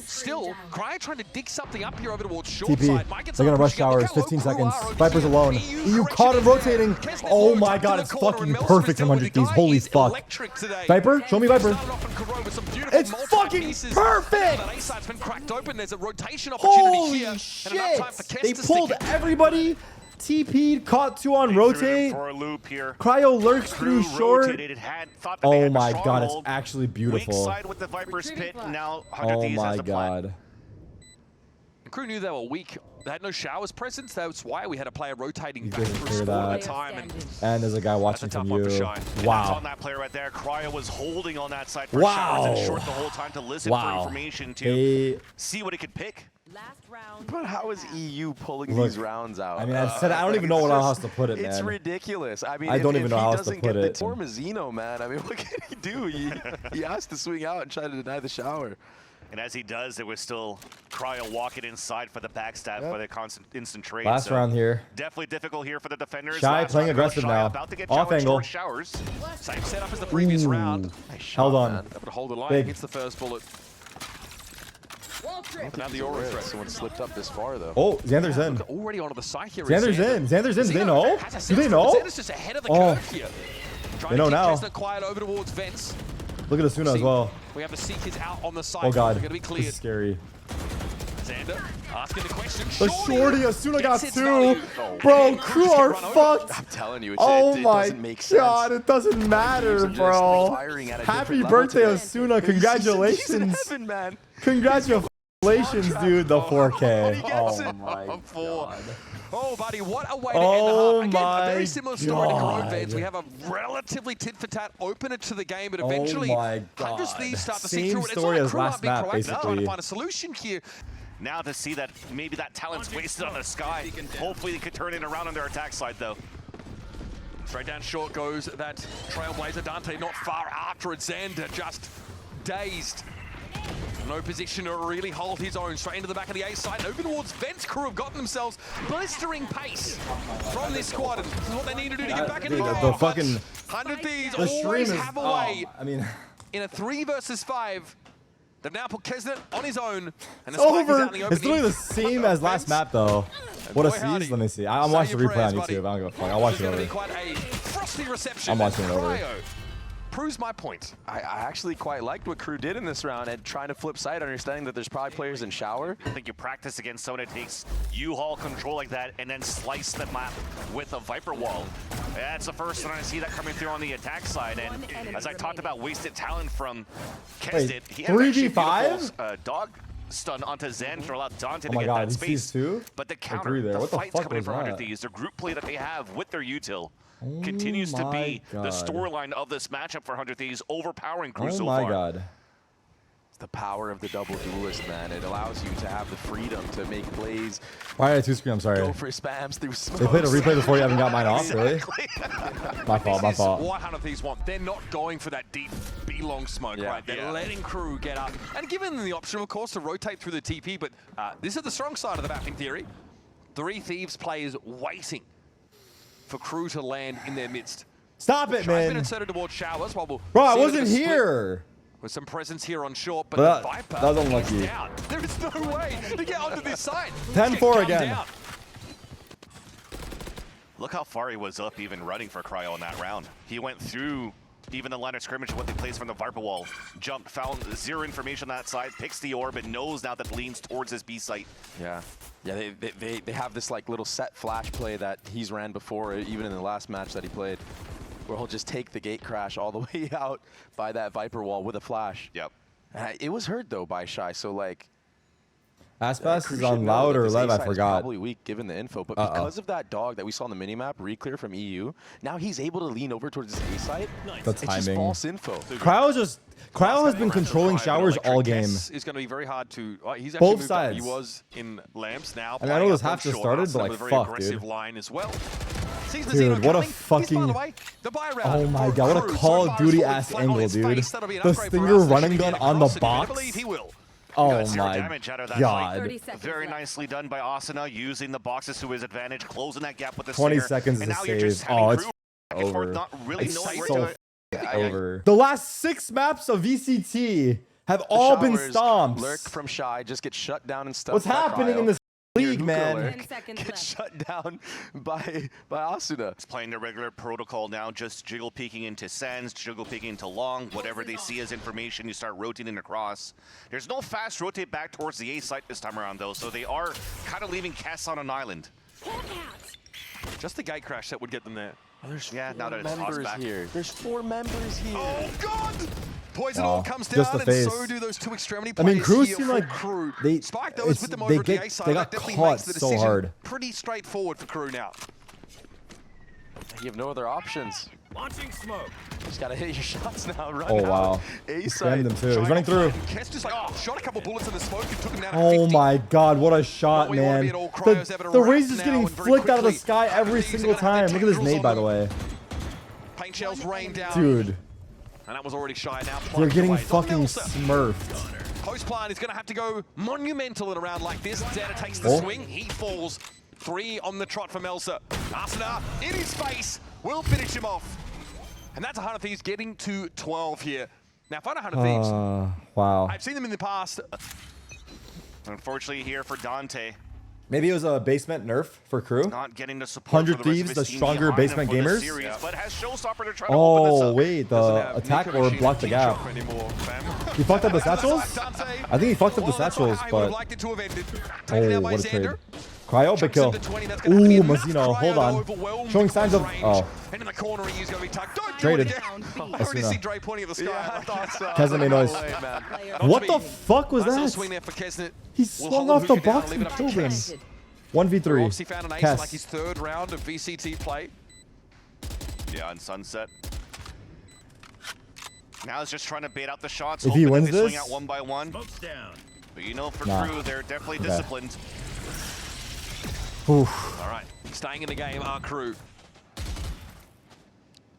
A: Still, Cryo trying to dig something up here over towards short
B: TP.
A: side. Might get
B: They're gonna
A: some
B: rush
A: pushing up. Look
B: showers.
A: how low
B: 15
A: Crew
B: seconds.
A: are over
B: Viper's
A: here.
B: alone.
A: EU
B: EU caught him
A: correction
B: rotating.
A: there.
B: Oh
A: Kesner's
B: my
A: low
B: god,
A: to
B: it's
A: the corner,
B: fucking
A: and Meltzer
B: perfect
A: is
B: from
A: still
B: 100
A: with the
B: Thieves.
A: guy.
B: Holy
A: He's
B: fuck.
A: electric today.
B: Viper, show me Viper.
A: Started off on Corrode with some beautiful
B: It's
A: multi
B: fucking
A: pieces.
B: perfect!
A: That A side's been cracked open. There's a rotation opportunity
B: Holy
A: here.
B: shit!
A: And enough time for Kes
B: They
A: to
B: pulled
A: stick it.
B: everybody. TP'd, caught two on
C: They threw it
B: rotate.
C: for a loop here.
B: Cryo lurks
C: Crew
B: through short.
C: rotated, thought that they
B: Oh
C: had the
B: my god, it's
C: stronghold.
B: actually
C: Weak
B: beautiful.
C: side with the Viper's pit. Now 100
B: Oh
C: Thieves has
B: my
C: the plan.
B: god.
A: Crew knew they were weak. They had no showers presence. That's why we had a player rotating
B: You
A: back
B: didn't
A: through
B: hear
A: spawn at
B: that.
A: a time. And
B: And there's a guy
A: that's a
B: watching
A: tough
B: from
A: one for
B: you.
A: Shine.
C: And that's
B: Wow.
C: on that player right there. Cryo was holding on that side for
B: Wow.
C: showers and short the whole time to listen for
B: Wow.
C: information to
B: They,
C: see what he could pick.
E: Last round.
D: But how is EU pulling
B: Look,
D: these rounds out?
B: I mean, I said I don't even know what else to put it,
D: It's
B: man.
D: ridiculous. I mean,
B: I don't
D: if
B: even know
D: he
B: how else to
D: doesn't
B: put
D: get
B: it.
D: the Tormazino, man. I mean, what can he do? He has to swing out and try to deny the shower.
C: And as he does, there was still Cryo walking inside for the backstab for the constant instant trade.
B: Last
C: so
B: round here.
C: definitely difficult here for the defenders.
B: Shy
C: Last
B: playing
C: round goes
B: aggressive
C: Shy
B: now.
C: About to get
B: Off
C: challenged
B: angle.
C: towards showers.
A: same setup as the previous round.
D: Nice shot,
B: Held on.
D: man.
A: Able to hold the line
B: Big.
A: against the first bullet.
E: Wall trip.
A: Now the aura threat.
D: Someone slipped up this far, though.
B: Oh, Xander's in.
A: Look, already onto the side here.
B: Xander's in. Xander's in. Do they know?
A: Has a
B: Do they
A: sense,
B: know?
A: but Xander's just ahead of the
B: Oh.
A: curve here. Trying
B: They know
A: to keep
B: now.
A: Chestnut quiet over towards Vents.
B: Look at ASUNA as well.
A: We have the Seekers out on the side.
B: Oh god,
A: They're going to be
B: this
A: cleared.
B: is scary.
A: Xander asking the question.
B: The shorty, ASUNA got
A: Gets its
B: 2.
A: value.
B: Bro, KRU are fucked.
D: I'm telling you, it
B: Oh my
D: doesn't make sense.
B: god, it doesn't matter, bro. Happy birthday, ASUNA. Congratulations.
D: He's in heaven, man.
B: Congratulations, dude. The 4K.
D: gets
B: Oh
D: it.
B: my god.
A: Oh, buddy, what a way to end the half. Again, a very similar story to
B: God.
A: Corrode fans. We have a relatively tit-for-tat opener to the game, but
B: Oh
A: eventually,
B: my
A: Hundreds
B: God.
A: Thieves start to
B: Same
A: see through it. It's
B: story
A: like
B: as
A: KRU
B: last
A: aren't being
B: map,
A: proactive,
B: basically.
A: trying to find a solution here.
C: Now to see that maybe that talent's wasted on the Sky. Hopefully they could turn it around on their attack side though.
A: Straight down short goes that Trailblazer. Dante not far after it. Xander just dazed. No position to really hold his own. Straight into the back of the A side. Open towards Vents. KRU have gotten themselves blistering pace from this squad. And this is what they need to do to get back into the game.
B: The fucking
A: 100 Thieves
B: the stream
A: always
B: is.
A: have a way.
B: I mean,
A: In a 3 versus 5, they've now put Kesnet on his own. And
B: it's over. It's literally the same as last map, though. What a season. Let me see. I'm watching the replay on YouTube. I don't give a fuck. I'll watch it over.
A: Quite a frosty reception.
B: I'm watching it over.
A: Proves my point.
D: I actually quite liked what KRU did in this round and trying to flip side, understanding that there's probably players in shower.
C: I think you practice against someone that takes U-Haul control like that and then slice the map with a Viper wall. That's the first time I see that coming through on the attack side. And as I talked about wasted talent from Kesnet, he had actually
B: 3v5?
C: dog stun onto Zen to allow Dante
B: Oh
C: to
B: my
C: get
B: god,
C: that
B: he
C: space.
B: sees 2?
C: But the
B: Agree
C: counter,
B: there.
C: the
B: What the
C: fights
B: fuck
C: coming in
B: was
C: for 100
B: that?
C: Thieves, the group play that they have with their util
B: Oh
C: continues to be
B: my
C: the
B: God.
C: storyline of this matchup for 100 Thieves, overpowering KRU so
B: Oh my
C: far.
B: god.
D: It's the power of the double duelist, man. It allows you to have the freedom to make plays,
B: Why did I 2-screen? I'm sorry.
D: go for spams through smoke.
B: They played a replay before you haven't got mine off, really? My fault, my
A: This is
B: fault.
A: what 100 Thieves want. They're not going for that deep B-long smoke,
D: Yeah.
A: right? They're letting KRU get up and giving them the option, of course, to rotate through the TP. But this is the strong side of the map in theory. 3 Thieves players waiting for KRU to land in their midst.
B: Stop it,
A: Shy's been
B: man.
A: inserted towards showers while we'll
B: Bro, I
A: see a bit of
B: wasn't
A: a split
B: here.
A: with some presence here on short, but
B: But
A: the Viper
B: that was unlucky.
A: is down. There is no way to get onto this side.
B: 10-4
A: Get
B: again.
A: down.
C: Look how far he was up even running for Cryo in that round. He went through even the line of scrimmage, what they placed from the Viper wall. Jumped, found 0 information on that side, picks the orb, and knows now that leans towards his B site.
D: Yeah, they have this like little set flash play that he's ran before, even in the last match that he played, where he'll just take the gate crash all the way out by that Viper wall with a flash.
C: Yep.
D: It was heard though by Shy, so like.
B: Aspas
D: KRU
B: is
D: should
B: on
D: know
B: loud
D: that
B: or
D: this
B: live, I
D: A-side is
B: forgot.
D: Probably weak given the info, but because of that dog that we saw on the minimap, Reclear from EU, now he's able to lean over towards his A side.
B: The
D: It's just
B: timing.
D: false info.
B: Cryo has been controlling showers all game.
A: It's going to be very hard to. He's actually
B: Both
A: moved
B: sides.
A: Up. He was in lamps now.
B: I mean, I know
A: playing
B: this
A: up on
B: half just
A: short.
B: started, but,
A: Arsenal
B: like,
A: with a very
B: fuck,
A: aggressive
B: dude.
A: line as well. Sees the
B: Dude,
A: Xeno
B: what a
A: coming. He's,
B: fucking-
A: by the way, the buy round
B: Oh my
A: for
B: god, what a
A: KRU.
B: Call
A: So
B: of
A: far
B: Duty
A: as
B: ass
A: falling flat on
B: angle,
A: its
B: dude.
A: face, that'll be an
B: The
A: upgrade for
B: Stinger
A: us. They
B: running
A: should
B: gun
A: get
B: on the
A: across it, and I
B: box.
A: believe he will.
B: Oh
C: Got 0
B: my
C: damage out of that
B: god.
C: fight.
E: 30 seconds
C: Very
E: left.
C: nicely done by ASUNA, using the boxes to his advantage, closing that gap with the
B: 20
C: stinger.
B: seconds
C: and
B: is
C: now
B: a
C: you're just
B: save.
C: having
B: Oh, it's
C: KRU back and forth,
B: over.
C: not really
B: It's
C: knowing where
B: so
C: to
B: over. The last 6 maps of VCT have all been
D: Showers,
B: stomps.
D: Lurk from Shy just get shut down and stuff.
B: What's
D: by
B: happening
D: Cryo.
B: in this
D: Your
B: league,
D: hookah
B: man?
D: Lurk
E: 10 seconds
D: gets
E: left.
D: shut down by ASUNA.
C: It's playing the regular protocol now, just jiggle peeking into Sands, jiggle peeking into Long, whatever they see as information, you start rotating across. There's no fast rotate back towards the A site this time around though, so they are kind of leaving Cass on an island.
A: Just the gate crash that would get them there.
C: Yeah, now that it's tossed
D: Members
C: back.
D: here. There's 4 members here.
A: Oh god! Poison
B: Wow,
A: all comes
B: just
A: down,
B: the
A: and
B: face.
A: so do those 2 extremity
B: I
A: players
B: mean, KRU
A: here
B: seem
A: for
B: like
A: KRU.
B: they-
A: Spike those
B: it's-
A: with them
B: they
A: over to the
B: get-
A: A side.
B: they
A: That
B: got
A: definitely
B: caught
A: makes the
B: so
A: decision
B: hard.
A: pretty straightforward for KRU now.
D: You have no other options.
F: Launching smoke.
D: Just gotta hit your shots now. Run
B: Oh
D: out.
B: wow.
D: A
B: Spammed
D: side.
B: him too. He's running through.
A: Kess just like shot a couple bullets in the smoke and took him down at
B: Oh
A: 50.
B: my god, what a shot,
A: What we wanna
B: man.
A: be at all, Cryo's having a
B: The
A: wrap
B: Raze is
A: now
B: getting
A: and very
B: flicked out of the
A: quickly.
B: sky every
A: These are
B: single
A: gonna have
B: time.
A: their
B: Look at this
A: tendrils
B: nade, by
A: on
B: the way.
A: Paint shells rain down.
B: Dude,
A: And that was already Shy now.
B: they're
A: plunged
B: getting
A: away.
B: fucking
A: Elsa.
B: smurfed.
A: Post plan is going to have to go monumental at a round like this. Xana takes the
B: Oh.
A: swing. He falls. 3 on the trot from Elsa. ASUNA in his face will finish him off. And that's 100 Thieves getting to 12 here. Now, find 100 Thieves.
B: Wow.
A: I've seen them in the past.
C: Unfortunately here for Dante,
B: Maybe it was a basement nerf for crew.
C: Not getting the support
B: 100
C: for the rest
B: Thieves,
C: of
B: the
C: his team
B: stronger
C: behind him
B: basement
C: for this
B: gamers.
C: series, but has Showstopper to try to open this
B: Oh
C: up.
B: wait, the attack or blocked the gap. He fucked up the satchels? I think he fucked up the satchels, but... Oh, what a trade. Cryo, big kill. Ooh, Mazino, hold on. Showing signs of... Oh.
A: And in the corner, he's going to be tucked. Don't
B: Traded.
A: do it again. I already see Dre pointing at the sky.
D: Yeah, I thought so.
B: Kesna made noise. What the fuck was
A: Nice little
B: that?
A: swing there for Kesna.
B: He
A: Will
B: swung
A: hold
B: off the
A: Hooker down
B: box
A: and leave
B: and
A: it up
B: killed
A: to
B: him.
A: Kes.
B: 1v3.
A: Obviously found an ace
B: Kes.
A: like his third round of VCT play.
C: Yeah, on Sunset. Now he's just trying to bait out the shots.
B: If he
C: hoping
B: wins
C: that they swing
B: this-
C: out one by one. But you know, for
B: Nah.
C: crew, they're definitely
B: Okay.
C: disciplined.
B: Oof.
A: All right, staying in the game, our crew.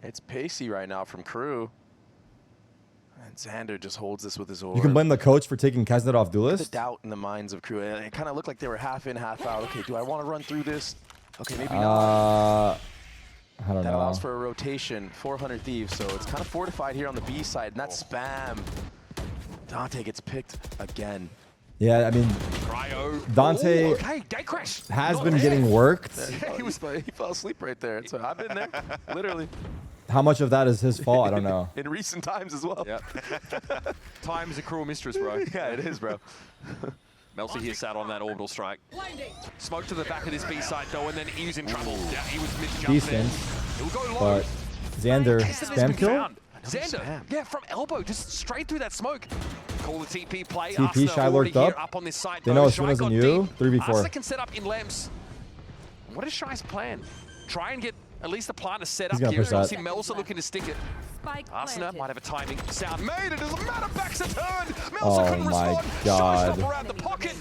D: It's pacey right now from crew. And Xander just holds this with his orb.
B: You can blame the coach for taking Kesnet off
D: the
B: duelist.
D: doubt in the minds of crew. It kind of looked like they were half in, half out. Okay, do I want to run through this? Okay, maybe not.
B: I don't
D: That
B: know.
D: allows for a rotation, 400 Thieves, so it's kind of fortified here on the B side, and that's spam. Dante gets picked again.
B: Yeah, I mean,
A: Cryo.
B: Dante
A: Ooh, okay, gate crash.
B: has
A: Not
B: been
A: there.
B: getting worked.
D: He fell asleep right there. So I've been there, literally,
B: How much of that is his fault? I don't know.
D: in recent times as well.
A: Yep. Time is a cruel mistress, bro.
D: Yeah, it is, bro.
A: Melcy here sat on that orbital strike.
E: Blinding.
A: Smoke to the back of this B side though, and then he was in trouble. Yeah, he was misjumped there.
B: Decent.
A: He'll go low.
B: But Xander,
A: Kesna's
B: spam
A: been
B: kill?
A: found. Xander, yeah, from elbow, just straight through that smoke. Call the TP play.
B: TP,
A: ASUNA
B: Shy
A: already
B: lurked
A: here
B: up.
A: on this side.
B: They
A: though.
B: know
A: Shy
B: ASUNA's
A: got
B: in you.
A: deep.
B: 3v4.
A: ASUNA can set up in Lamps. What is Shy's plan? Try and get at least a plan to set
B: He's
A: up
B: gonna
A: here.
B: push
A: And
B: that.
A: obviously Melsa looking to stick it.
E: Spike
A: ASUNA
E: planted.
A: might have a timing sound made. It doesn't matter. Back's a turn. Melsa
B: Oh
A: couldn't
B: my
A: respond.
B: God.
A: Showstopper around the pocket.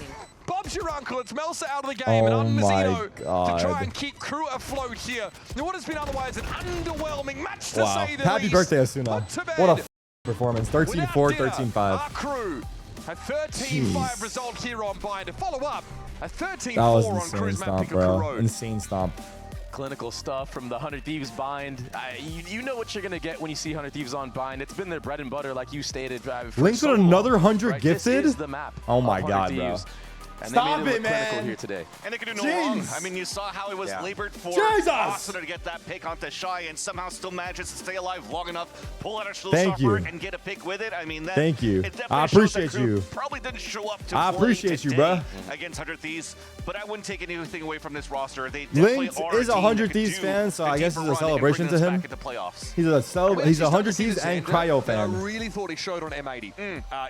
A: Bob's your uncle. It's Melsa out of the game.
B: Oh
A: and
B: my
A: Unmazino to try
B: God.
A: and keep crew afloat here. In what has been otherwise an underwhelming match to
B: Wow.
A: say the
B: Happy
A: least.
B: birthday, Asuna.
A: Put to bed.
B: What a performance. 13-4,
A: Without dinner,
B: 13-5.
A: Our crew a 13-5
B: Jeez.
A: result here on Bind. To follow up, a 13-4
B: That was
A: on
B: insane
A: Crew's map
B: stomp,
A: pick of
B: bro.
A: Corrode.
B: Insane stomp.
D: Clinical stuff from the 100 Thieves bind. You know what you're going to get when you see 100 Thieves on bind. It's been their bread and butter, like you stated. For
B: Linked
D: so
B: with another
D: long,
B: 100
D: right?
B: gifted?
D: This is the map.
B: Oh my
D: of 100
B: God, bro.
D: Thieves. And
B: Stop
D: they made
B: it,
D: it look clinical
B: man.
D: here today.
C: And they could do no
B: Jeez.
C: wrong. I mean, you saw how it was
D: Yeah.
C: labored for
B: Jesus.
C: ASUNA to get that pick onto Shy and somehow still manages to stay alive long enough, pull out a
B: Thank you.
C: showstopper and get a pick with it. I mean, that,
B: Thank you.
C: It definitely
B: I
C: shows that
B: appreciate
C: crew
B: you.
C: Probably didn't show up to
B: I
C: play
B: appreciate you,
C: today
B: bruh.
C: against 100 Thieves, but I wouldn't take anything away from this roster. They definitely
B: Linked
C: are
B: is a
C: team
B: 100
C: that could
B: Thieves
C: do
B: fan, so
C: a
B: I guess
C: deeper
B: it's a
C: run and
B: celebration
C: bring
B: to
C: us
B: him.
C: back into playoffs.
B: He's a 100 Thieves and Cryo
A: I
B: fan.
A: really thought he showed on M80,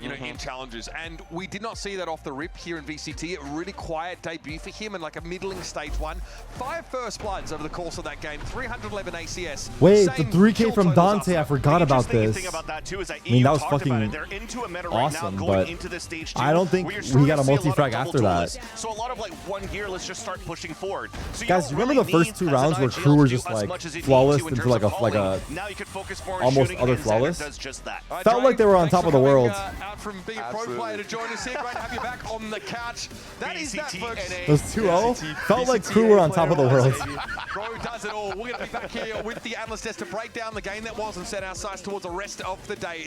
A: you know, in challenges, and we did not see that off the rip here in VCT. A really quiet debut for him and like a middling stage one. 5 first bloods over the course of that game. 311 ACS.
B: Wait, the
A: Same
B: 3K
A: kill
B: from
A: totals
B: Dante, I
A: up.
B: forgot about
C: Interesting
B: this.
C: thing about that too is that
B: I mean, that was
C: talked about it.
B: fucking
C: They're into a meta
B: awesome,
C: right now, going
B: but
C: into the stage 2.
B: I don't think
C: where you're
B: we
C: starting
B: got a
C: to see lot of
B: multi-frag
C: double
B: after that.
C: duelists. So a lot of like one gear, let's just start pushing forward. So you
B: Guys,
C: don't
B: you remember
C: really
B: the first
C: need,
B: 2
C: as
B: rounds
C: an
B: where
C: IGL,
B: crew were
C: to do
B: just
C: as
B: like
C: much as you need
B: flawless
C: to in
B: into
C: terms
B: like
C: of
B: a like
C: hauling.
B: a
C: Now you can focus more on
B: almost
C: shooting,
B: other
C: and Xander
B: flawless?
C: does just that.
B: Felt like they were on
A: Thanks
B: top
A: for
B: of the
A: coming,
B: world.
A: Out from being a pro
D: Absolutely.
A: player to join us here. Great to have you back on the couch. That is that,
C: VCT
A: folks.
C: NA.
B: Those 2-0 felt like crew were on top of the world.
A: Bro does it all. We're going to be back here with the analyst desk to break down the game that was and set our sights towards the rest of the day.